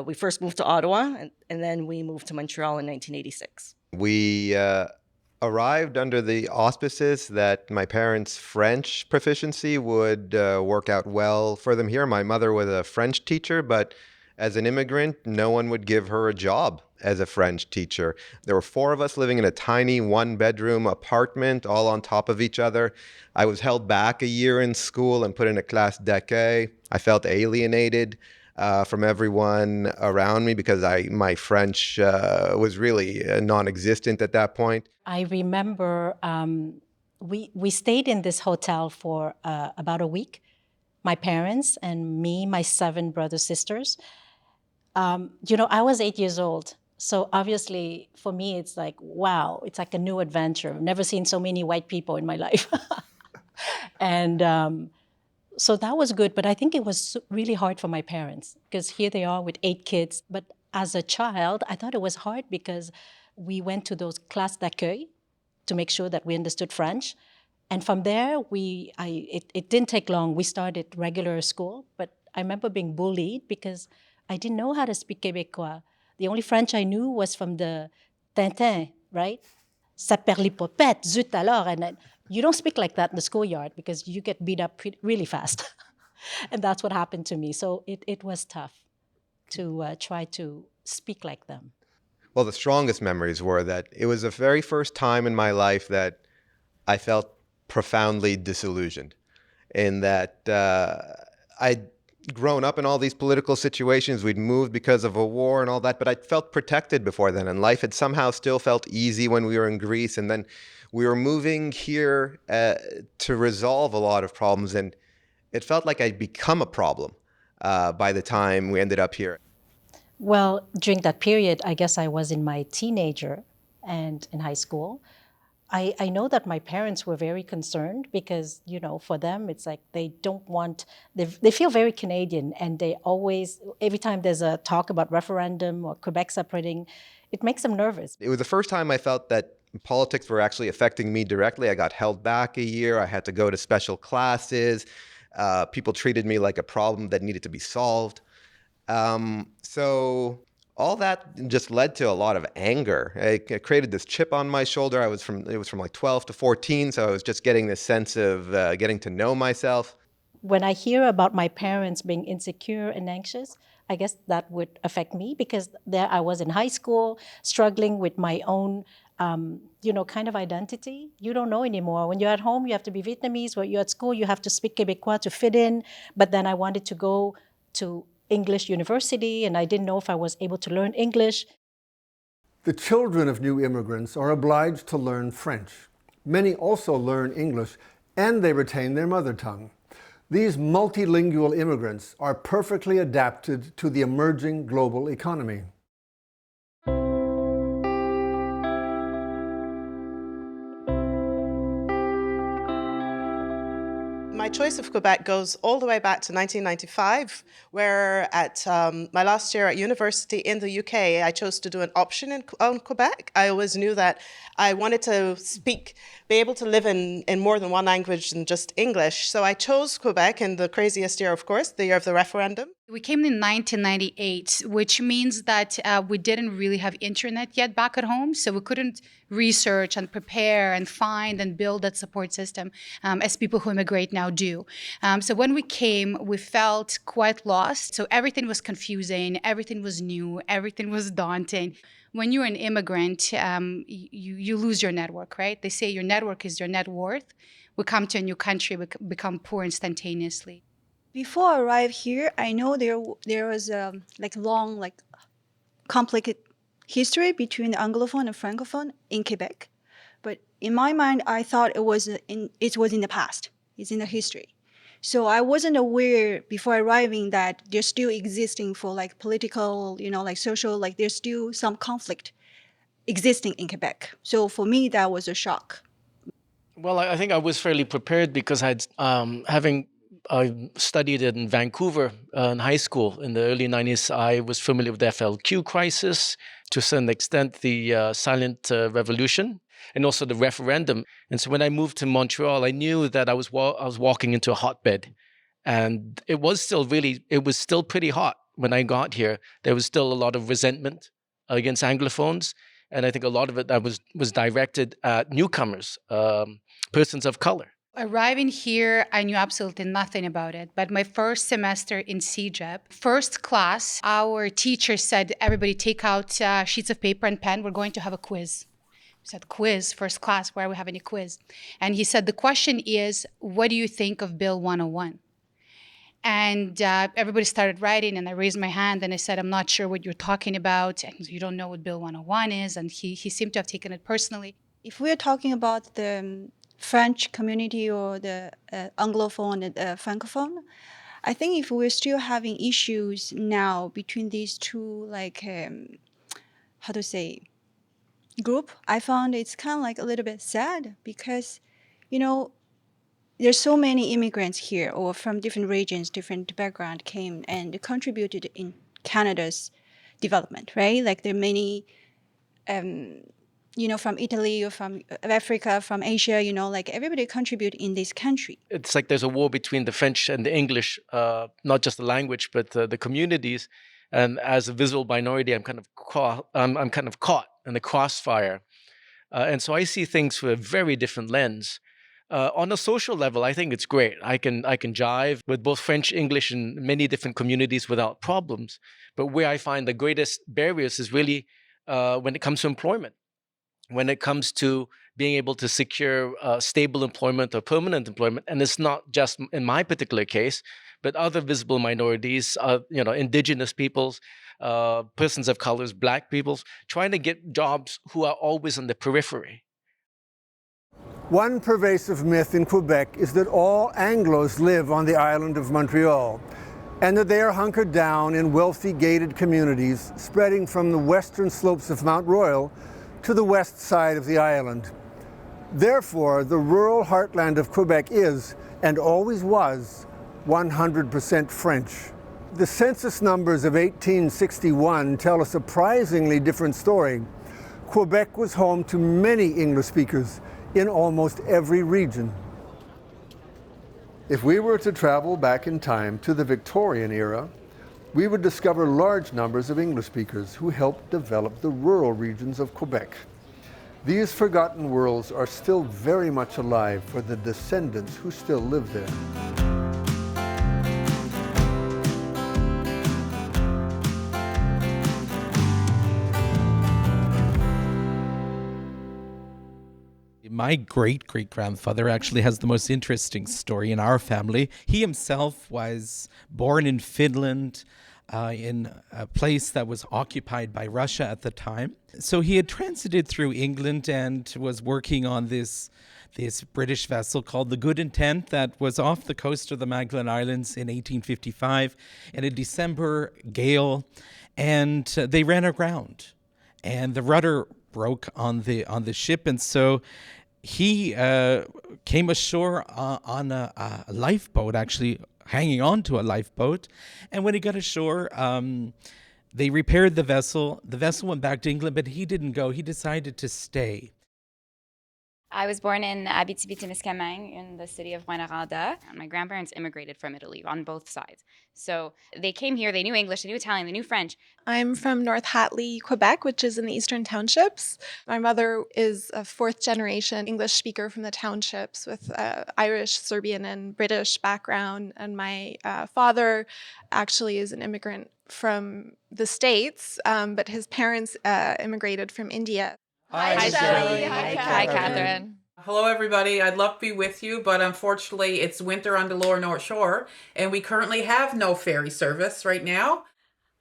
We first moved to Ottawa, and then we moved to Montreal in 1986. We arrived under the auspices that my parents' French proficiency would work out well for them here. My mother was a French teacher, but as an immigrant, no one would give her a job as a French teacher. There were 4 of us living in a tiny 1-bedroom apartment, all on top of each other. I was held back a year in school and put in a classe d'accueil. I felt alienated from everyone around me because my French was really non-existent at that point. I remember we stayed in this hotel for about a week. My parents and me, my 7 brothers, sisters. I was 8 years old. So obviously for me, it's like, wow, it's like a new adventure. I've never seen so many white people in my life. And so that was good, but I think it was really hard for my parents because here they are with 8 kids. But as a child, I thought it was hard because we went to those classes d'accueil to make sure that we understood French. And from there, it didn't take long. We started regular school, but I remember being bullied because I didn't know how to speak Québécois. The only French I knew was from the Tintin, right? Saperlipopette, zut alors. And then, you don't speak like that in the schoolyard because you get beat up really fast. And that's what happened to me. So it was tough to try to speak like them. Well, the strongest memories were that it was the very first time in my life that I felt profoundly disillusioned in that I'd grown up in all these political situations. We'd moved because of a war and all that, but I felt protected before then, and life had somehow still felt easy when we were in Greece, and then we were moving here to resolve a lot of problems, and it felt like I'd become a problem by the time we ended up here. Well, during that period, I guess I was in my teenager and in high school. I know that my parents were very concerned because, for them, it's like they don't want, they feel very Canadian, and they always, every time there's a talk about referendum or Quebec separating, it makes them nervous. It was the first time I felt that politics were actually affecting me directly. I got held back a year. I had to go to special classes. People treated me like a problem that needed to be solved. So all that just led to a lot of anger. It created this chip on my shoulder. It was from like 12 to 14, so I was just getting this sense of getting to know myself. When I hear about my parents being insecure and anxious, I guess that would affect me because there I was in high school, struggling with my own, kind of identity. You don't know anymore. When you're at home, you have to be Vietnamese. When you're at school, you have to speak Québécois to fit in. But then I wanted to go to English university, and I didn't know if I was able to learn English. The children of new immigrants are obliged to learn French. Many also learn English, and they retain their mother tongue. These multilingual immigrants are perfectly adapted to the emerging global economy. My choice of Quebec goes all the way back to 1995, where at my last year at university in the UK, I chose to do an option on Quebec. I always knew that I wanted to be able to live in more than one language than just English. So I chose Quebec in the craziest year, of course, the year of the referendum. We came in 1998, which means that we didn't really have internet yet back at home, so we couldn't research and prepare and find and build that support system as people who immigrate now do. So when we came, we felt quite lost. So everything was confusing, everything was new, everything was daunting. When you're an immigrant, you lose your network, right? They say your network is your net worth. We come to a new country, we become poor instantaneously. Before I arrived here, I know there was a long, complicated history between the Anglophone and Francophone in Quebec. But in my mind, I thought it was in the past. It's in the history. So I wasn't aware before arriving that they're still existing for political, social, there's still some conflict existing in Quebec. So for me, that was a shock. Well, I think I was fairly prepared because I studied in Vancouver in high school in the early 90s. I was familiar with the FLQ crisis, to some extent the silent revolution, and also the referendum. And so when I moved to Montreal, I knew that I was walking into a hotbed. And it was still pretty hot when I got here. There was still a lot of resentment against Anglophones. And I think a lot of it was directed at newcomers, persons of color. Arriving here, I knew absolutely nothing about it. But my first semester in CEGEP, first class, our teacher said, everybody take out sheets of paper and pen. We're going to have a quiz. We said, quiz, first class, where are we having a quiz? And he said, the question is, what do you think of Bill 101? And everybody started writing, and I raised my hand and I said, I'm not sure what you're talking about. And you don't know what Bill 101 is. And he seemed to have taken it personally. If we're talking about the French community or the Anglophone and Francophone, I think if we're still having issues now between these two, group, I found it's kind of a little bit sad because, there's so many immigrants here or from different regions, different background came and contributed in Canada's development, right? There are many, from Italy or from Africa, from Asia, everybody contribute in this country. It's like there's a war between the French and the English, not just the language, but the communities. And as a visual minority, I'm kind of caught in the crossfire. And so I see things through a very different lens. On a social level, I think it's great. I can jive with both French, English, and many different communities without problems. But where I find the greatest barriers is really when it comes to employment, when it comes to being able to secure stable employment or permanent employment. And it's not just in my particular case, but other visible minorities, indigenous peoples, persons of colors, Black peoples, trying to get jobs who are always on the periphery. One pervasive myth in Quebec is that all Anglos live on the island of Montreal, and that they are hunkered down in wealthy gated communities spreading from the western slopes of Mount Royal to the west side of the island. Therefore, the rural heartland of Quebec is, and always was, 100% French. The census numbers of 1861 tell a surprisingly different story. Quebec was home to many English speakers in almost every region. If we were to travel back in time to the Victorian era, we would discover large numbers of English speakers who helped develop the rural regions of Quebec. These forgotten worlds are still very much alive for the descendants who still live there. My great-great-grandfather actually has the most interesting story in our family. He himself was born in Finland, in a place that was occupied by Russia at the time. So he had transited through England and was working on this British vessel called the Good Intent that was off the coast of the Magdalen Islands in 1855 in a December gale, and they ran aground, and the rudder broke on the ship, and so he came ashore on a lifeboat, actually hanging on to a lifeboat. And when he got ashore, they repaired the vessel. The vessel went back to England, but he didn't go. He decided to stay. I was born in Abitibi-Témiscamingue in the city of Rouyn-Noranda. My grandparents immigrated from Italy on both sides. So they came here, they knew English, they knew Italian, they knew French. I'm from North Hatley, Quebec, which is in the Eastern Townships. My mother is a fourth-generation English speaker from the townships with Irish, Serbian, and British background. And my father actually is an immigrant from the States, but his parents immigrated from India. Hi, Shelley. Hi, Catherine. Hello, everybody. I'd love to be with you, but unfortunately, it's winter on the lower North Shore, and we currently have no ferry service right now.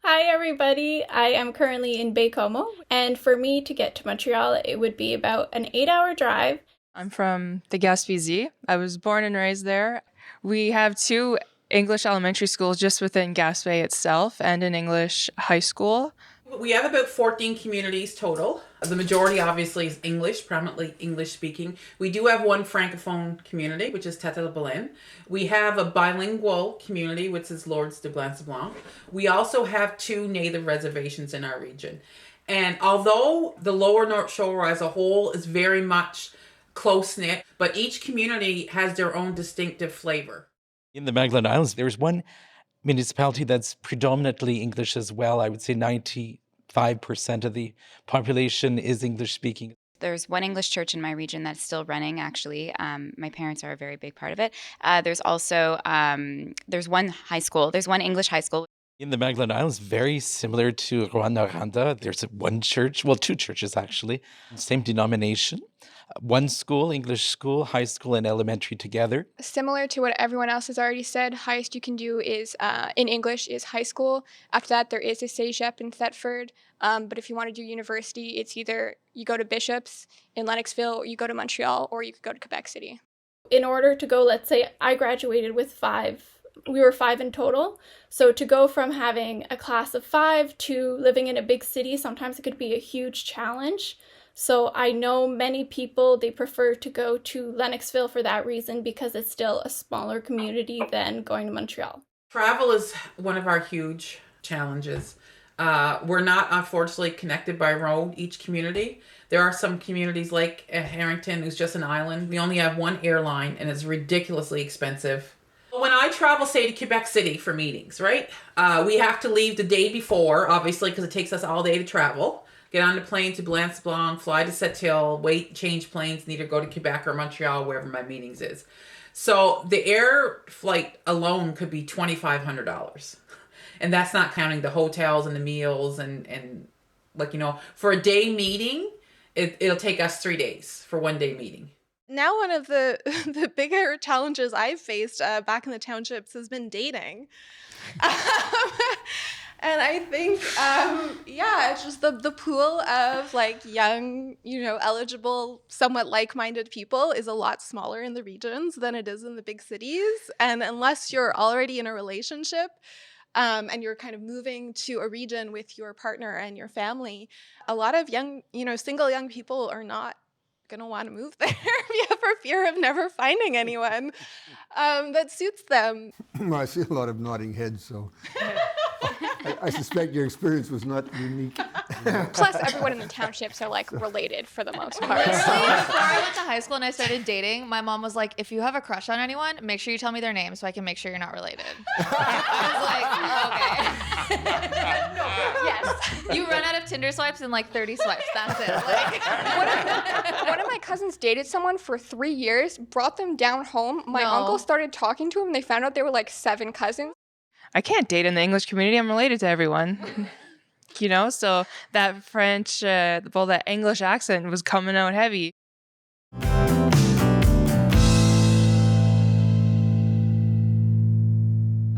Hi, everybody. I am currently in Baie-Comeau, and for me to get to Montreal, it would be about an 8-hour drive. I'm from the Gaspésie. I was born and raised there. We have 2 English elementary schools just within Gaspé itself and an English high school. We have about 14 communities total. The majority, obviously, is English, predominantly English speaking. We do have one Francophone community, which is Tête-à-Baleine. We have a bilingual community, which is Lords de Blanc. We also have 2 native reservations in our region. And although the lower North Shore as a whole is very much close-knit, but each community has their own distinctive flavor. In the Magdalen Islands, there's one municipality that's predominantly English as well. I would say 95% of the population is English speaking. There's one English church in my region that's still running, actually. My parents are a very big part of it. There's also, there's one high school. There's one English high school. In the Magdalen Islands, very similar to Rouyn-Noranda. There's one church, well, 2 churches actually, same denomination. One school, English school, high school and elementary together. Similar to what everyone else has already said, highest you can do is in English is high school. After that, there is a cégep in Thetford. But if you want to do university, it's either you go to Bishops in Lennoxville, or you go to Montreal, or you could go to Quebec City. In order to go, let's say I graduated with 5. We were 5 in total. So to go from having a class of 5 to living in a big city, sometimes it could be a huge challenge. So I know many people, they prefer to go to Lennoxville for that reason because it's still a smaller community than going to Montreal. Travel is one of our huge challenges. We're not, unfortunately, connected by road, each community. There are some communities like Harrington, who's just an island. We only have one airline, and it's ridiculously expensive. When I travel, say, to Quebec City for meetings, right? We have to leave the day before, obviously, because it takes us all day to travel. Get on the plane to Blanc, fly to Sept-Îles, wait, change planes, and either go to Quebec or Montreal, wherever my meetings is. So the air flight alone could be $2,500. And that's not counting the hotels and the meals and like, you know, for a day meeting, it'll take us 3 days for one day meeting. Now, one of the bigger challenges I've faced back in the townships has been dating. And I think, it's just the pool of like young, eligible, somewhat like-minded people is a lot smaller in the regions than it is in the big cities. And unless you're already in a relationship, and you're kind of moving to a region with your partner and your family, a lot of young, single young people are not going to want to move there for fear of never finding anyone that suits them. I see a lot of nodding heads, so I suspect your experience was not unique. Plus, everyone in the townships are like related for the most part. Before I went to high school and I started dating, my mom was like, if you have a crush on anyone, make sure you tell me their name so I can make sure you're not related. I was like, okay. Yes. You run out of Tinder swipes in like 30 swipes. That's it. One of my cousins dated someone for 3 years, brought them down home. My uncle started talking to him, and they found out they were like 7 cousins. I can't date in the English community. I'm related to everyone. So that French, that English accent was coming out heavy.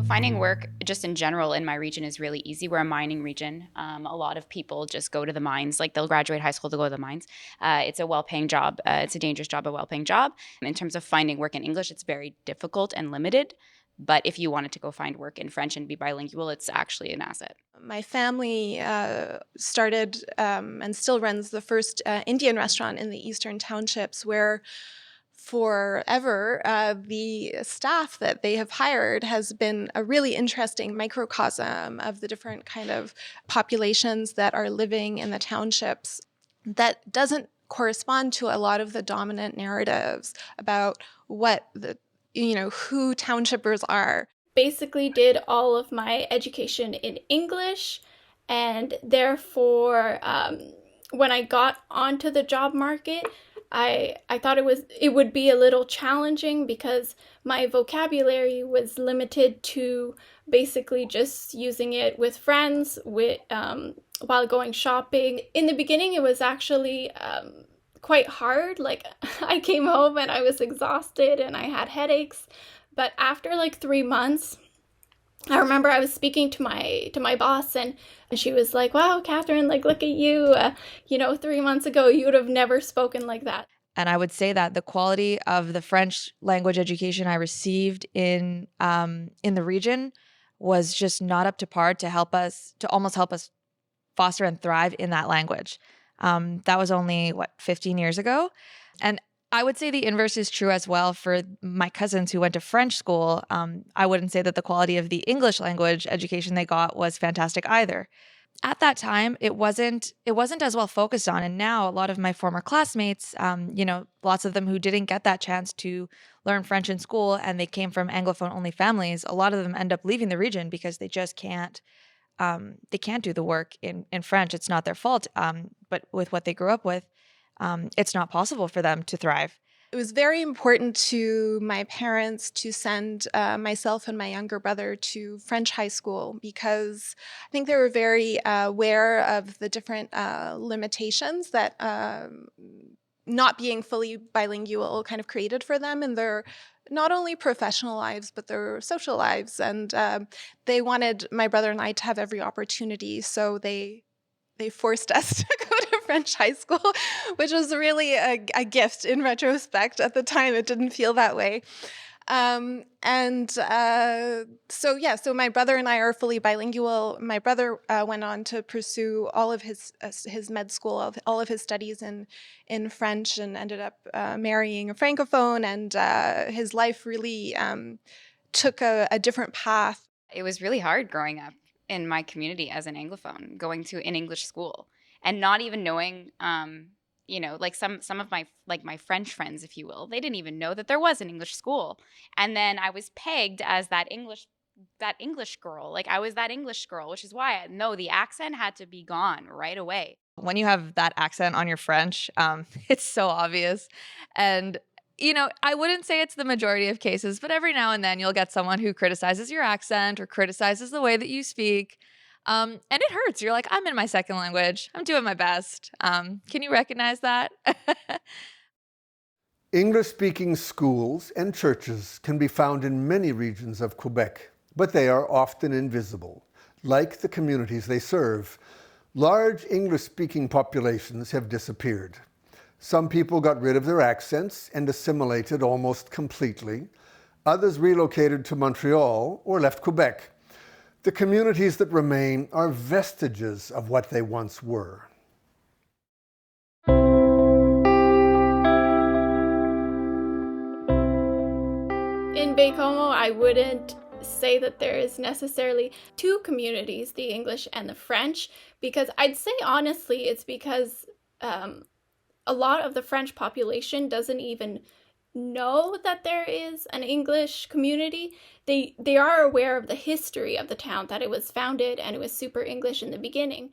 Finding work just in general in my region is really easy. We're a mining region. A lot of people just go to the mines. Like they'll graduate high school to go to the mines. It's a well-paying job. It's a dangerous job, a well-paying job. In terms of finding work in English, it's very difficult and limited. But if you wanted to go find work in French and be bilingual, it's actually an asset. My family started and still runs the first Indian restaurant in the Eastern Townships, where forever the staff that they have hired has been a really interesting microcosm of the different kind of populations that are living in the townships that doesn't correspond to a lot of the dominant narratives about what who townshippers are. Basically did all of my education in English, and therefore when I got onto the job market, I thought it would be a little challenging because my vocabulary was limited to basically just using it with friends while going shopping. In the beginning, it was actually quite hard. Like, I came home and I was exhausted and I had headaches. But after like 3 months, I remember I was speaking to my boss, and she was like, "Wow, Catherine, like, look at you. 3 months ago, you would have never spoken like that." And I would say that the quality of the French language education I received in the region was just not up to par to almost help us foster and thrive in that language. That was only 15 years ago, and I would say the inverse is true as well for my cousins who went to French school. I wouldn't say that the quality of the English language education they got was fantastic either. At that time, it wasn't as well focused on. And now a lot of my former classmates, lots of them who didn't get that chance to learn French in school and they came from Anglophone only families, a lot of them end up leaving the region because they just can't do the work in French. It's not their fault. But with what they grew up with, it's not possible for them to thrive. It was very important to my parents to send myself and my younger brother to French high school because I think they were very aware of the different limitations that not being fully bilingual kind of created for them in their not only professional lives, but their social lives. And they wanted my brother and I to have every opportunity. So they forced us to go to French high school, which was really a gift in retrospect. At the time, it didn't feel that way. So my brother and I are fully bilingual. My brother went on to pursue all of his med school, all of his studies in French, and ended up marrying a Francophone, and his life really took a different path. It was really hard growing up in my community as an Anglophone, going to an English school and not even knowing, like some of my French friends, if you will, they didn't even know that there was an English school. And then I was pegged as that English girl. Like, I was that English girl, which is why the accent had to be gone right away. When you have that accent on your French, it's so obvious. And I wouldn't say it's the majority of cases, but every now and then you'll get someone who criticizes your accent or criticizes the way that you speak. And it hurts. You're like, I'm in my second language. I'm doing my best. Can you recognize that? English-speaking schools and churches can be found in many regions of Quebec, but they are often invisible. Like the communities they serve, large English-speaking populations have disappeared. Some people got rid of their accents and assimilated almost completely. Others relocated to Montreal or left Quebec. The communities that remain are vestiges of what they once were. In Baie-Comeau, I wouldn't say that there is necessarily two communities, the English and the French, because I'd say honestly it's because a lot of the French population doesn't even know that there is an English community. They are aware of the history of the town, that it was founded and it was super English in the beginning.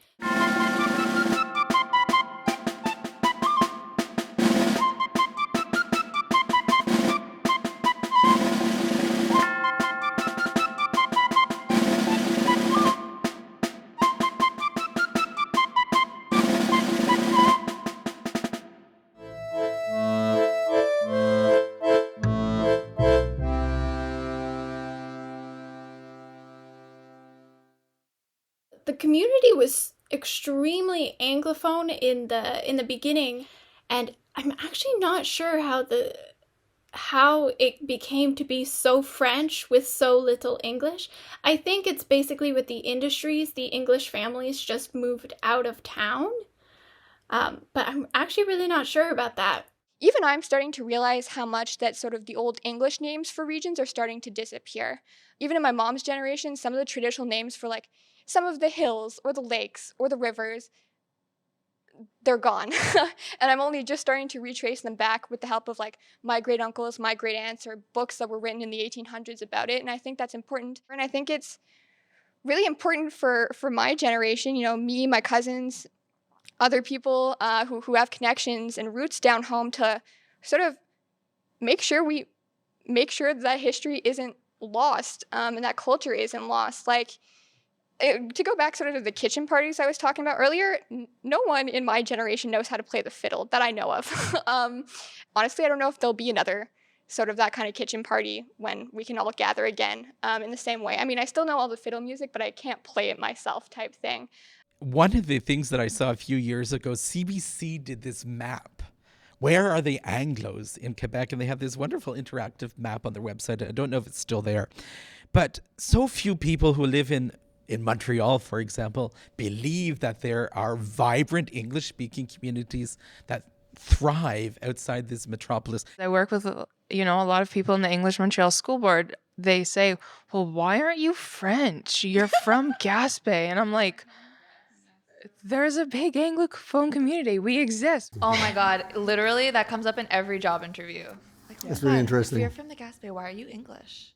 The community was extremely Anglophone in the beginning, and I'm actually not sure how it became to be so French with so little English. I think it's basically with the industries, the English families just moved out of town, but I'm actually really not sure about that. Even I'm starting to realize how much that sort of the old English names for regions are starting to disappear. Even in my mom's generation, some of the traditional names for like some of the hills or the lakes or the rivers, they're gone. And I'm only just starting to retrace them back with the help of like my great uncles, my great aunts, or books that were written in the 1800s about it. And I think that's important. And I think it's really important for my generation, me, my cousins, other people who have connections and roots down home, to sort of make sure that history isn't lost, and that culture isn't lost. Like, to go back sort of to the kitchen parties I was talking about earlier, no one in my generation knows how to play the fiddle that I know of. Honestly, I don't know if there'll be another sort of that kind of kitchen party when we can all gather again, in the same way. I mean, I still know all the fiddle music, but I can't play it myself type thing. One of the things that I saw a few years ago, CBC did this map. Where are the Anglos in Quebec? And they have this wonderful interactive map on their website. I don't know if it's still there. But so few people who live in Montreal, for example, believe that there are vibrant English-speaking communities that thrive outside this metropolis. I work with, a lot of people in the English Montreal School Board. They say, well, why aren't you French? You're from Gaspé. And I'm like, there's a big Anglophone community. We exist. Oh my God. Literally, that comes up in every job interview. Like, That's really interesting. If you're from the Gaspé, why are you English?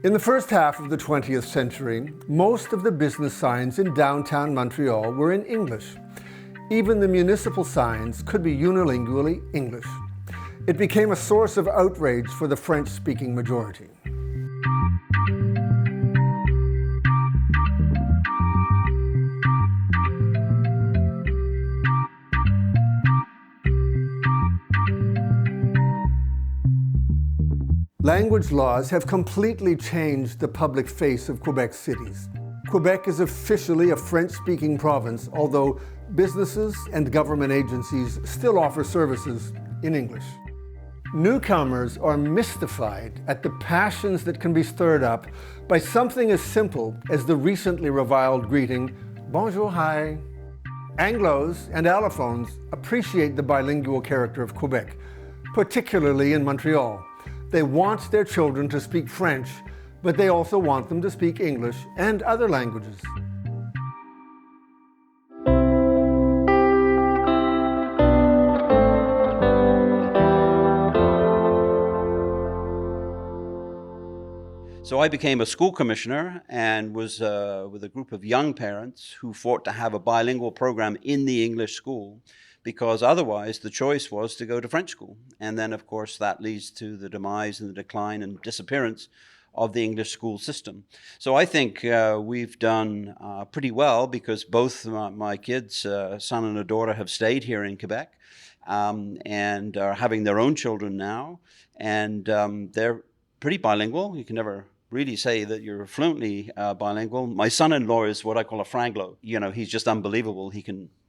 In the first half of the 20th century, most of the business signs in downtown Montreal were in English. Even the municipal signs could be unilingually English. It became a source of outrage for the French-speaking majority. Language laws have completely changed the public face of Quebec's cities. Quebec is officially a French-speaking province, although businesses and government agencies still offer services in English. Newcomers are mystified at the passions that can be stirred up by something as simple as the recently reviled greeting, bonjour, hi. Anglos and allophones appreciate the bilingual character of Quebec, particularly in Montreal. They want their children to speak French, but they also want them to speak English and other languages. So I became a school commissioner and was with a group of young parents who fought to have a bilingual program in the English school, because otherwise the choice was to go to French school. And then, of course, that leads to the demise and the decline and disappearance of the English school system. So I think we've done pretty well, because both my kids, son and a daughter, have stayed here in Quebec and are having their own children now. And they're pretty bilingual. You can never really say that you're fluently bilingual. My son-in-law is what I call a Franglo. He's just unbelievable.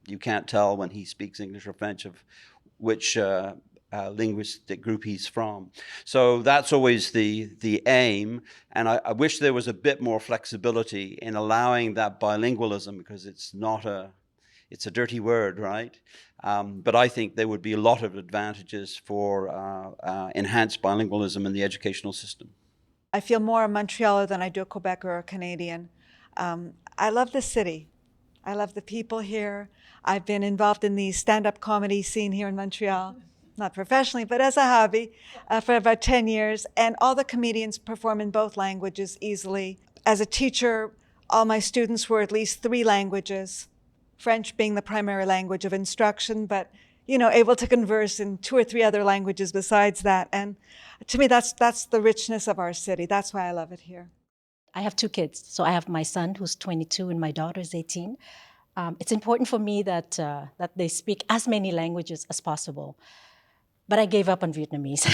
You can't tell when he speaks English or French of which linguistic group he's from. So that's always the aim. And I wish there was a bit more flexibility in allowing that bilingualism, because it's a dirty word, right? But I think there would be a lot of advantages for enhanced bilingualism in the educational system. I feel more a Montrealer than I do a Quebecer or a Canadian. I love the city. I love the people here. I've been involved in the stand-up comedy scene here in Montreal, not professionally, but as a hobby, for about 10 years. And all the comedians perform in both languages easily. As a teacher, all my students were at least 3 languages, French being the primary language of instruction, but able to converse in 2 or 3 other languages besides that. And to me, that's the richness of our city. That's why I love it here. I have 2 kids. So I have my son who's 22 and my daughter is 18. It's important for me that they speak as many languages as possible. But I gave up on Vietnamese.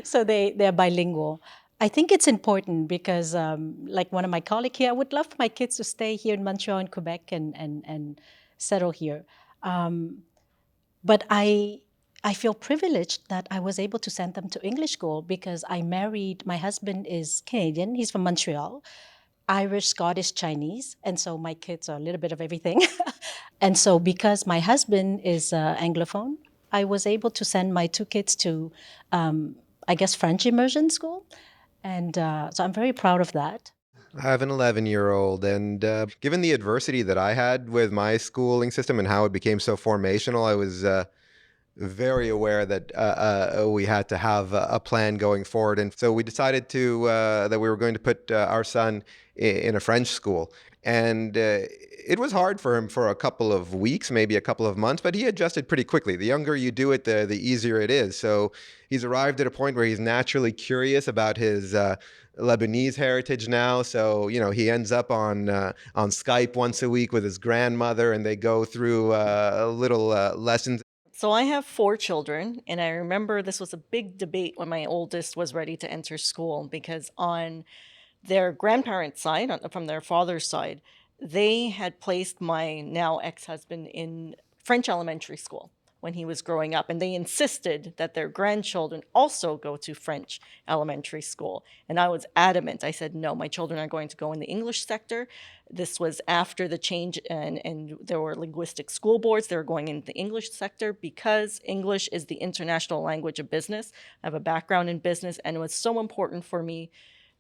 So they're bilingual. I think it's important because, like one of my colleagues here, I would love for my kids to stay here in Montreal and Quebec and settle here. But I I feel privileged that I was able to send them to English school because I married, my husband is Canadian, he's from Montreal, Irish, Scottish, Chinese, and so my kids are a little bit of everything. And so because my husband is Anglophone, I was able to send my two kids to, I guess, French immersion school. And so I'm very proud of that. I have an 11-year-old, and given the adversity that I had with my schooling system and how it became so formational, I was very aware that we had to have a plan going forward. And so we decided that we were going to put our son in a French school. And it was hard for him for a couple of weeks, maybe a couple of months, but he adjusted pretty quickly. The younger you do it, the easier it is. So he's arrived at a point where he's naturally curious about his Lebanese heritage now. So, he ends up on Skype once a week with his grandmother, and they go through little lessons. So I have 4 children, and I remember this was a big debate when my oldest was ready to enter school, because on their grandparents' side, from their father's side, they had placed my now ex-husband in French elementary school when he was growing up, and they insisted that their grandchildren also go to French elementary school. And I was adamant. I said, no, my children are going to go in the English sector. This was after the change, and there were linguistic school boards. They were going in the English sector because English is the international language of business. I have a background in business, and it was so important for me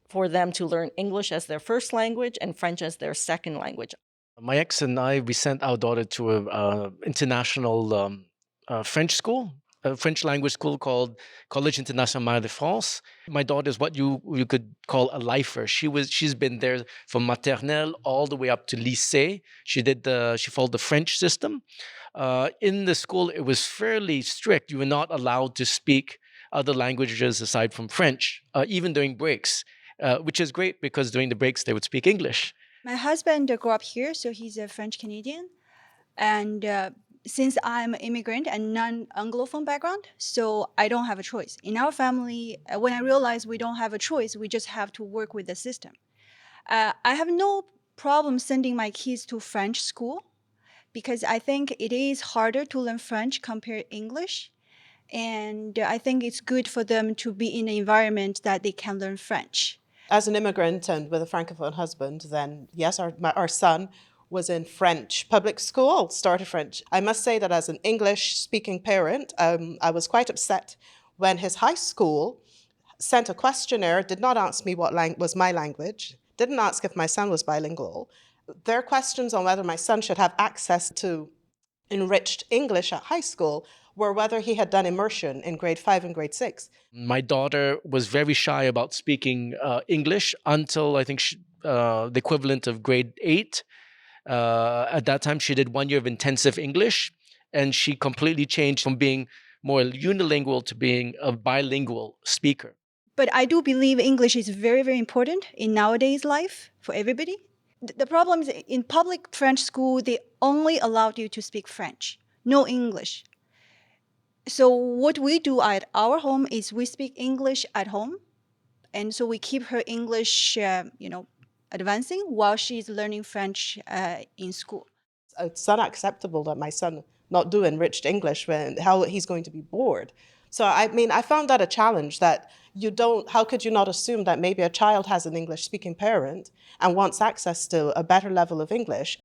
for them to learn English as their first language and French as their second language. My ex and I, we sent our daughter to an international French school, a French language school called Collège International de France. My daughter is what you could call a lifer. She's been there from maternelle all the way up to lycée. She followed the French system. In the school, it was fairly strict. You were not allowed to speak other languages aside from French, even during breaks, which is great because during the breaks they would speak English. My husband grew up here, so he's a French Canadian, and since I'm an immigrant and non-Anglophone background, so I don't have a choice. In our family, when I realized we don't have a choice, we just have to work with the system. I have no problem sending my kids to French school because I think it is harder to learn French compared to English. And I think it's good for them to be in an environment that they can learn French. As an immigrant and with a Francophone husband, then yes, our son was in French public school, started French. I must say that as an English-speaking parent, I was quite upset when his high school sent a questionnaire, did not ask me what was my language, didn't ask if my son was bilingual. Their questions on whether my son should have access to enriched English at high school were whether he had done immersion in grade 5 and grade 6. My daughter was very shy about speaking English until I think the equivalent of grade 8. At that time, she did 1 year of intensive English, and she completely changed from being more unilingual to being a bilingual speaker. But I do believe English is very, very important in nowadays life for everybody. The problem is in public French school, they only allowed you to speak French, no English. So what we do at our home is we speak English at home. And so we keep her English, advancing while she's learning French in school. It's unacceptable that my son not do enriched English how he's going to be bored. So I found that a challenge that how could you not assume that maybe a child has an English-speaking parent and wants access to a better level of English?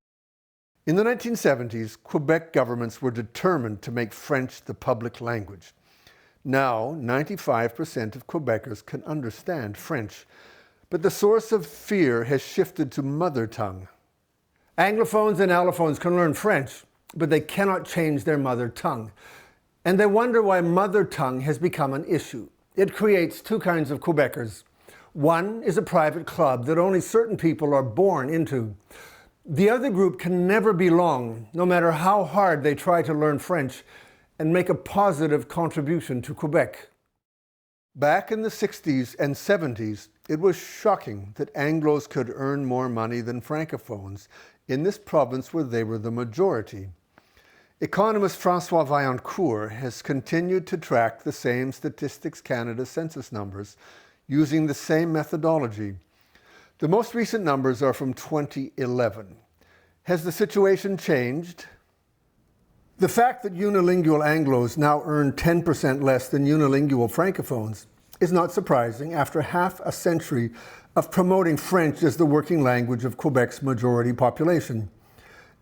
In the 1970s, Quebec governments were determined to make French the public language. Now, 95% of Quebecers can understand French, but the source of fear has shifted to mother tongue. Anglophones and allophones can learn French, but they cannot change their mother tongue. And they wonder why mother tongue has become an issue. It creates two kinds of Quebecers. One is a private club that only certain people are born into. The other group can never belong, no matter how hard they try to learn French and make a positive contribution to Quebec. Back in the 60s and 70s, it was shocking that Anglos could earn more money than Francophones in this province where they were the majority. Economist François Vaillancourt has continued to track the same Statistics Canada census numbers using the same methodology. The most recent numbers are from 2011. Has the situation changed? The fact that unilingual Anglos now earn 10% less than unilingual Francophones is not surprising after half a century of promoting French as the working language of Quebec's majority population.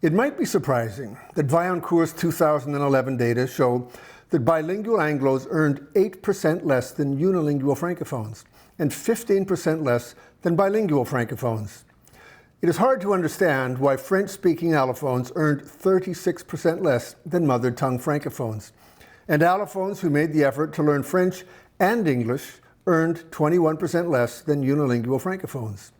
It might be surprising that Vaillancourt's 2011 data show that bilingual Anglos earned 8% less than unilingual Francophones and 15% less than bilingual Francophones. It is hard to understand why French-speaking allophones earned 36% less than mother tongue Francophones, and allophones who made the effort to learn French and English earned 21% less than unilingual Francophones.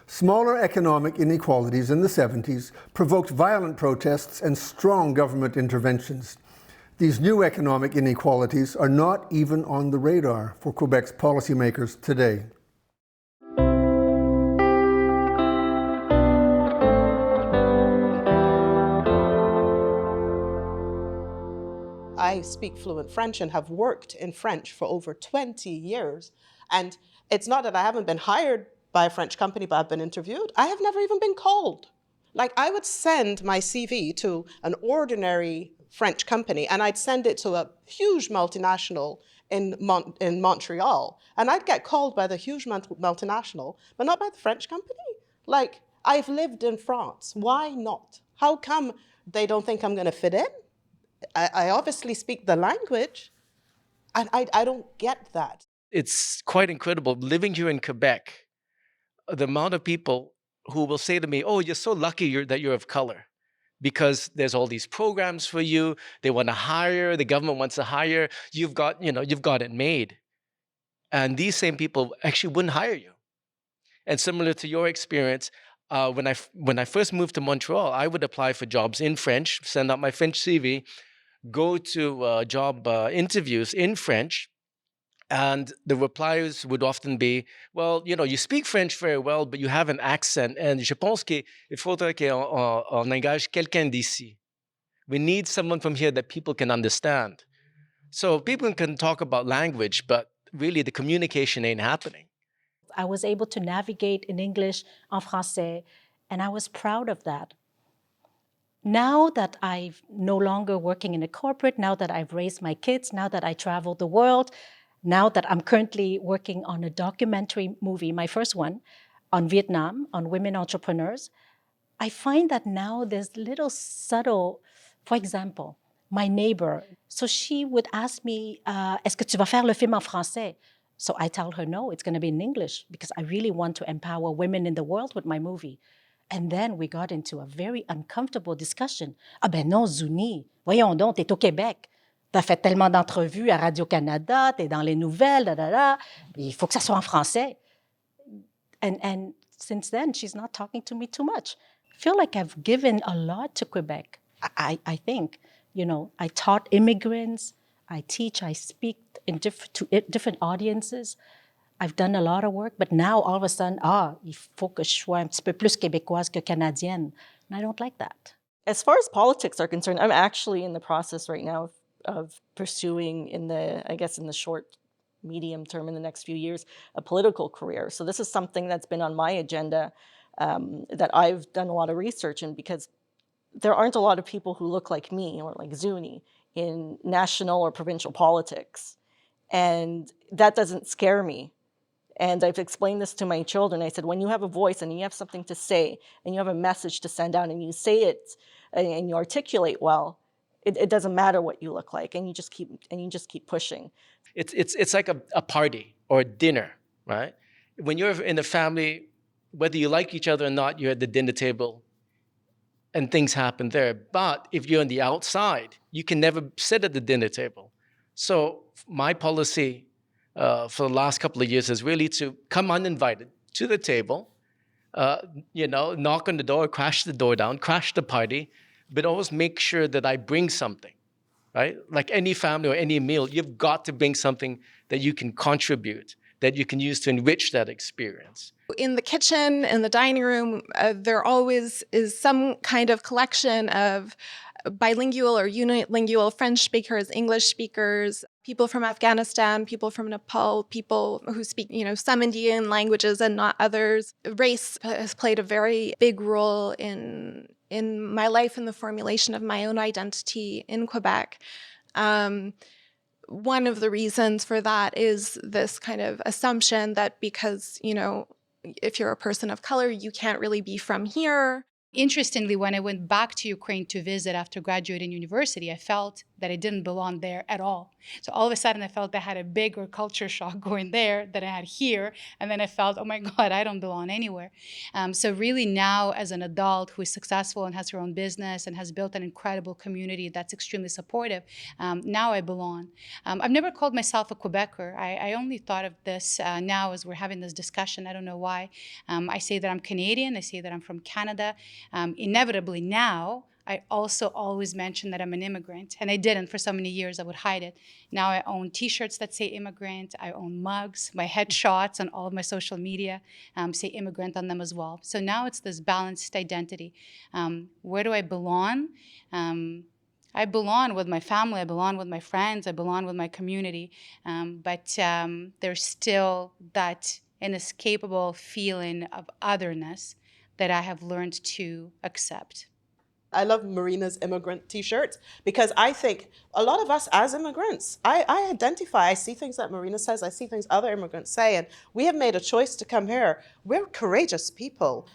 Smaller economic inequalities in the 70s provoked violent protests and strong government interventions. These new economic inequalities are not even on the radar for Quebec's policymakers today. I speak fluent French and have worked in French for over 20 years. And it's not that I haven't been hired by a French company, but I've been interviewed. I have never even been called. Like, I would send my CV to an ordinary French company, and I'd send it to a huge multinational in Montreal, and I'd get called by the huge multinational, but not by the French company. Like, I've lived in France. Why not? How come they don't think I'm going to fit in? I obviously speak the language, and I don't get that. It's quite incredible. Living here in Quebec, the amount of people who will say to me, oh, you're so lucky that you're of color, because there's all these programs for you. They want to hire, the government wants to hire. You've got it made. And these same people actually wouldn't hire you. And similar to your experience, when I first moved to Montreal, I would apply for jobs in French, send out my French CV, go to job interviews in French, and the replies would often be, well, you speak French very well, but you have an accent, and je pense qu'il faudrait qu'on engage quelqu'un d'ici. We need someone from here that people can understand. So people can talk about language, but really the communication ain't happening. I was able to navigate in English, en français, and I was proud of that. Now that I'm no longer working in a corporate, now that I've raised my kids, now that I travel the world, now that I'm currently working on a documentary movie, my first one, on Vietnam, on women entrepreneurs, I find that now there's little subtle, for example, my neighbor, so she would ask me, est-ce que tu vas faire le film en français? So I tell her, no, it's going to be in English, because I really want to empower women in the world with my movie. And then we got into a very uncomfortable discussion. Ah ben non, Zuni, voyons donc, t'es au Québec. T'as fait tellement d'entrevues à Radio-Canada, t'es dans les nouvelles, il faut que ça soit en français. And since then, she's not talking to me too much. I feel like I've given a lot to Quebec. I think, I taught immigrants, I teach, I speak to different audiences. I've done a lot of work, but now all of a sudden, il faut que je sois un petit peu plus québécoise que canadienne. And I don't like that. As far as politics are concerned, I'm actually in the process right now of pursuing in the short, medium term, in the next few years, a political career. So this is something that's been on my agenda that I've done a lot of research in, because there aren't a lot of people who look like me or like Zuni in national or provincial politics. And that doesn't scare me. And I've explained this to my children. I said, when you have a voice and you have something to say and you have a message to send out and you say it and you articulate well, it doesn't matter what you look like, and you just keep pushing. It's like a party or a dinner, right? When you're in a family, whether you like each other or not, you're at the dinner table and things happen there. But if you're on the outside, you can never sit at the dinner table. So my policy for the last couple of years is really to come uninvited to the table, knock on the door, crash the door down, crash the party, but always make sure that I bring something, right? Like any family or any meal, you've got to bring something that you can contribute, that you can use to enrich that experience. In the kitchen, in the dining room, there always is some kind of collection of bilingual or unilingual French speakers, English speakers, people from Afghanistan, people from Nepal, people who speak, some Indian languages and not others. Race has played a very big role in in my life and the formulation of my own identity in Quebec. One of the reasons for that is this kind of assumption that because, if you're a person of color, you can't really be from here. Interestingly, when I went back to Ukraine to visit after graduating university, I felt that I didn't belong there at all. So all of a sudden, I felt I had a bigger culture shock going there than I had here. And then I felt, oh my God, I don't belong anywhere. So really now, as an adult who is successful and has her own business and has built an incredible community that's extremely supportive, now I belong. I've never called myself a Quebecer. I only thought of this now as we're having this discussion. I don't know why. I say that I'm Canadian. I say that I'm from Canada. Inevitably now, I also always mention that I'm an immigrant, and I didn't for so many years. I would hide it. Now I own T-shirts that say immigrant. I own mugs. My headshots on all of my social media say immigrant on them as well. So now it's this balanced identity. Where do I belong? I belong with my family. I belong with my friends. I belong with my community. But there's still that inescapable feeling of otherness that I have learned to accept. I love Marina's immigrant t-shirts because I think a lot of us as immigrants, I identify, I see things that Marina says, I see things other immigrants say, and we have made a choice to come here. We're courageous people.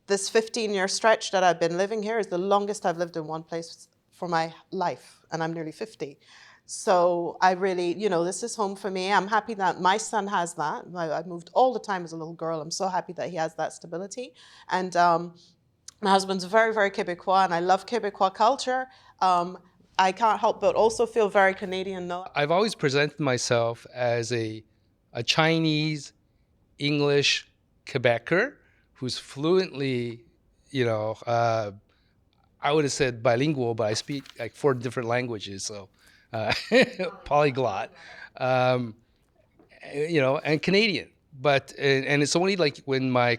This 15-year stretch that I've been living here is the longest I've lived in one place for my life, and I'm nearly 50. So I really, this is home for me. I'm happy that my son has that. I moved all the time as a little girl. I'm so happy that he has that stability. And my husband's very, very Quebecois, and I love Quebecois culture. I can't help but also feel very Canadian though. I've always presented myself as a Chinese, English Quebecer who's fluently, I would have said bilingual, but I speak like 4 different languages, so polyglot, and Canadian. But and it's only like when my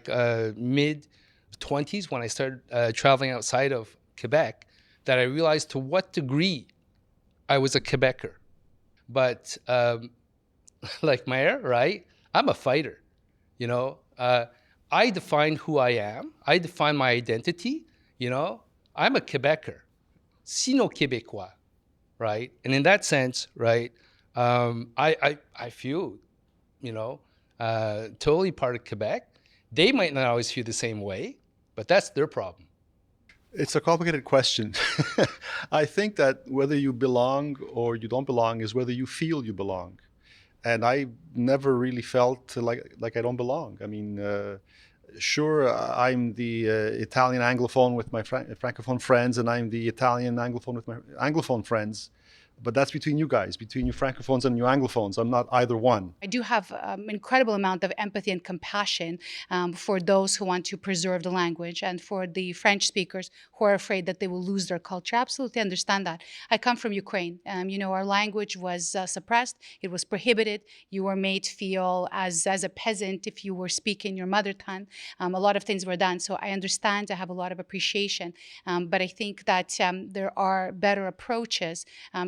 mid-20s, when I started traveling outside of Quebec, that I realized to what degree I was a Quebecer. But like Mayor, right? I'm a fighter. I define who I am. I define my identity. I'm a Quebecer, sino-Québécois, right? And in that sense, right, I feel, totally part of Quebec. They might not always feel the same way, but that's their problem. It's a complicated question. I think that whether you belong or you don't belong is whether you feel you belong. And I never really felt like I don't belong. I mean, sure, I'm the Italian Anglophone with my Francophone friends, and I'm the Italian Anglophone with my Anglophone friends. But that's between you guys, between you Francophones and you Anglophones. I'm not either one. I do have an incredible amount of empathy and compassion for those who want to preserve the language and for the French speakers who are afraid that they will lose their culture. I absolutely understand that. I come from Ukraine. Our language was suppressed. It was prohibited. You were made to feel as a peasant if you were speaking your mother tongue. A lot of things were done. So I understand. I have a lot of appreciation. But I think that there are better approaches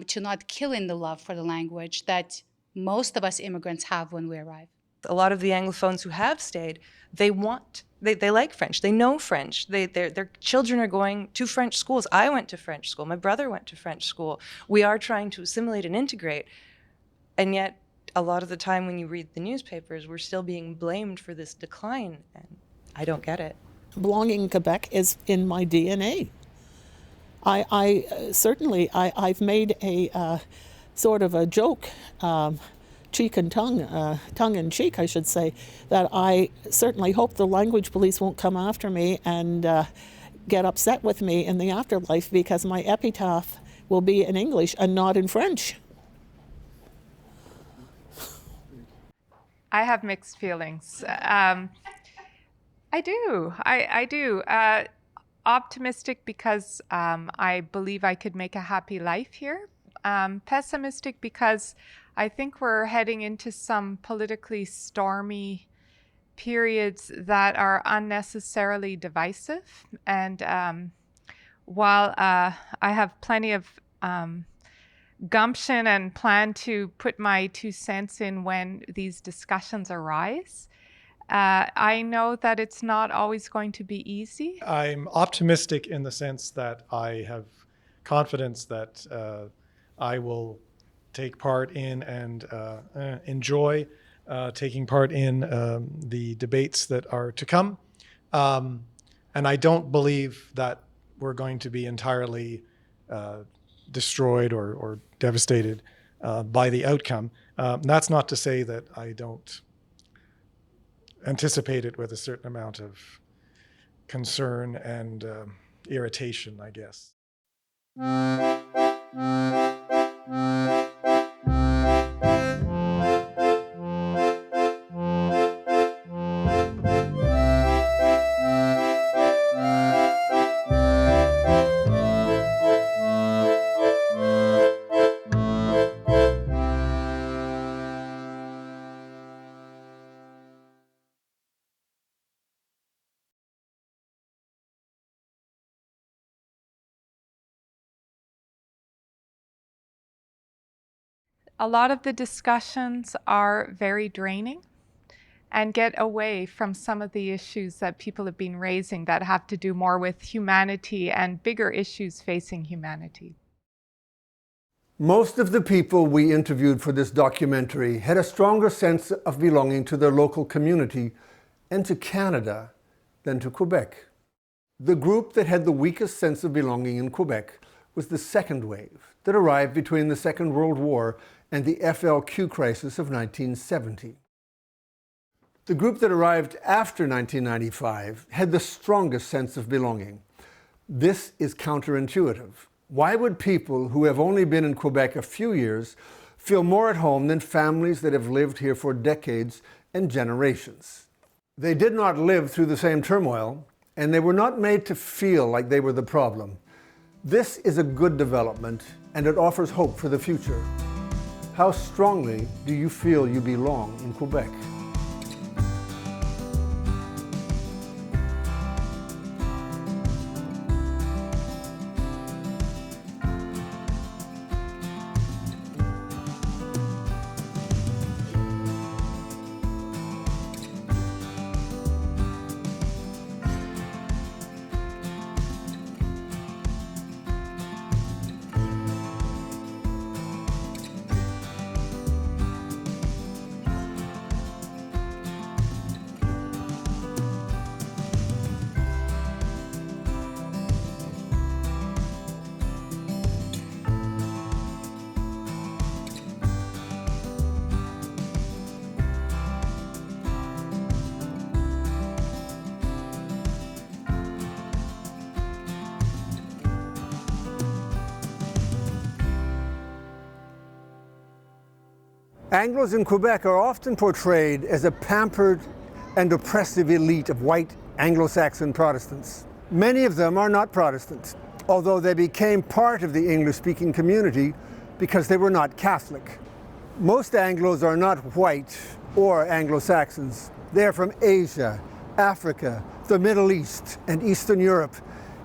to not killing the love for the language that most of us immigrants have when we arrive. A lot of the Anglophones who have stayed, they like French. They know French. Their children are going to French schools. I went to French school. My brother went to French school. We are trying to assimilate and integrate. And yet, a lot of the time when you read the newspapers, we're still being blamed for this decline. And I don't get it. Belonging in Quebec is in my DNA. I've made a sort of a joke, cheek and tongue in cheek, I should say, that I certainly hope the language police won't come after me and get upset with me in the afterlife because my epitaph will be in English and not in French. I have mixed feelings. I do. Optimistic because I believe I could make a happy life here. Pessimistic because I think we're heading into some politically stormy periods that are unnecessarily divisive. And while I have plenty of gumption and plan to put my 2 cents in when these discussions arise, I know that it's not always going to be easy. I'm optimistic in the sense that I have confidence that I will take part in and enjoy taking part in the debates that are to come. And I don't believe that we're going to be entirely destroyed or devastated by the outcome. That's not to say that I don't anticipate it with a certain amount of concern and irritation, I guess. A lot of the discussions are very draining and get away from some of the issues that people have been raising that have to do more with humanity and bigger issues facing humanity. Most of the people we interviewed for this documentary had a stronger sense of belonging to their local community and to Canada than to Quebec. The group that had the weakest sense of belonging in Quebec was the second wave that arrived between the Second World War and the FLQ crisis of 1970. The group that arrived after 1995 had the strongest sense of belonging. This is counterintuitive. Why would people who have only been in Quebec a few years feel more at home than families that have lived here for decades and generations? They did not live through the same turmoil, and they were not made to feel like they were the problem. This is a good development, and it offers hope for the future. How strongly do you feel you belong in Quebec? Anglos in Quebec are often portrayed as a pampered and oppressive elite of white Anglo-Saxon Protestants. Many of them are not Protestants, although they became part of the English-speaking community because they were not Catholic. Most Anglos are not white or Anglo-Saxons. They are from Asia, Africa, the Middle East, and Eastern Europe.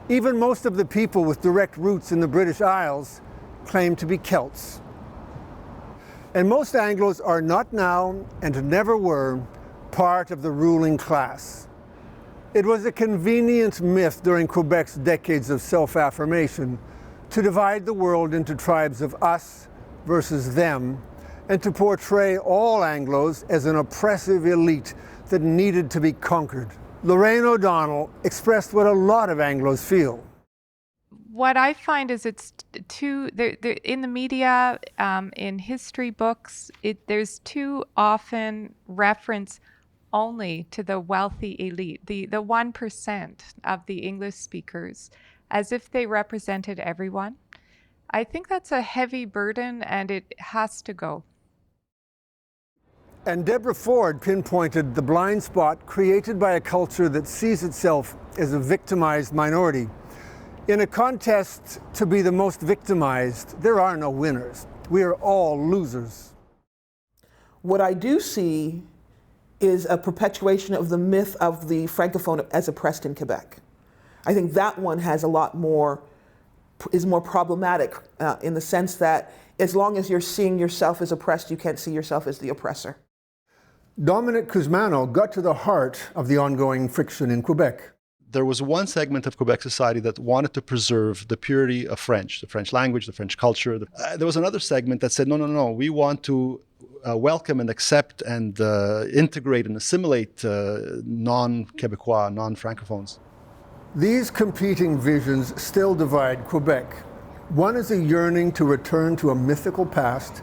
Even most of the people with direct roots in the British Isles claim to be Celts. And most Anglos are not now, and never were, part of the ruling class. It was a convenient myth during Quebec's decades of self-affirmation to divide the world into tribes of us versus them, and to portray all Anglos as an oppressive elite that needed to be conquered. Lorraine O'Donnell expressed what a lot of Anglos feel. What I find is it's too, in the media, in history books, there's too often reference only to the wealthy elite, the 1% of the English speakers, as if they represented everyone. I think that's a heavy burden, and it has to go. And Deborah Ford pinpointed the blind spot created by a culture that sees itself as a victimized minority. In a contest to be the most victimized, there are no winners. We are all losers. What I do see is a perpetuation of the myth of the Francophone as oppressed in Quebec. I think that one has a lot more, is more problematic in the sense that as long as you're seeing yourself as oppressed, you can't see yourself as the oppressor. Dominic Cusmano got to the heart of the ongoing friction in Quebec. There was one segment of Quebec society that wanted to preserve the purity of French, the French language, the French culture. There was another segment that said, no, we want to welcome and accept and integrate and assimilate non-Quebecois, non-Francophones. These competing visions still divide Quebec. One is a yearning to return to a mythical past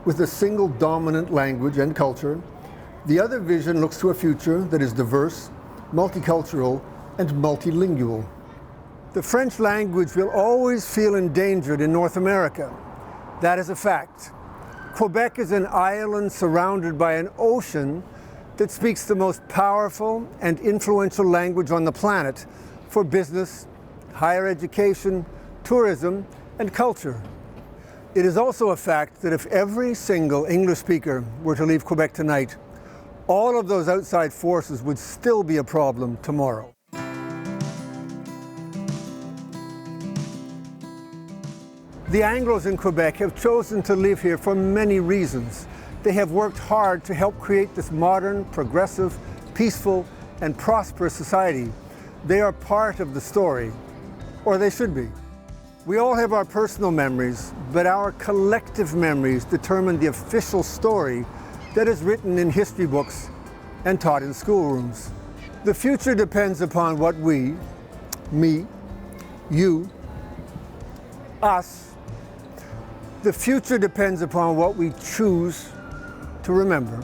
with a single dominant language and culture. The other vision looks to a future that is diverse, multicultural, and multilingual. The French language will always feel endangered in North America. That is a fact. Quebec is an island surrounded by an ocean that speaks the most powerful and influential language on the planet for business, higher education, tourism, and culture. It is also a fact that if every single English speaker were to leave Quebec tonight, all of those outside forces would still be a problem tomorrow. The Anglos in Quebec have chosen to live here for many reasons. They have worked hard to help create this modern, progressive, peaceful, and prosperous society. They are part of the story, or they should be. We all have our personal memories, but our collective memories determine the official story that is written in history books and taught in schoolrooms. The future depends upon what we, me, you, us, the future depends upon what we choose to remember.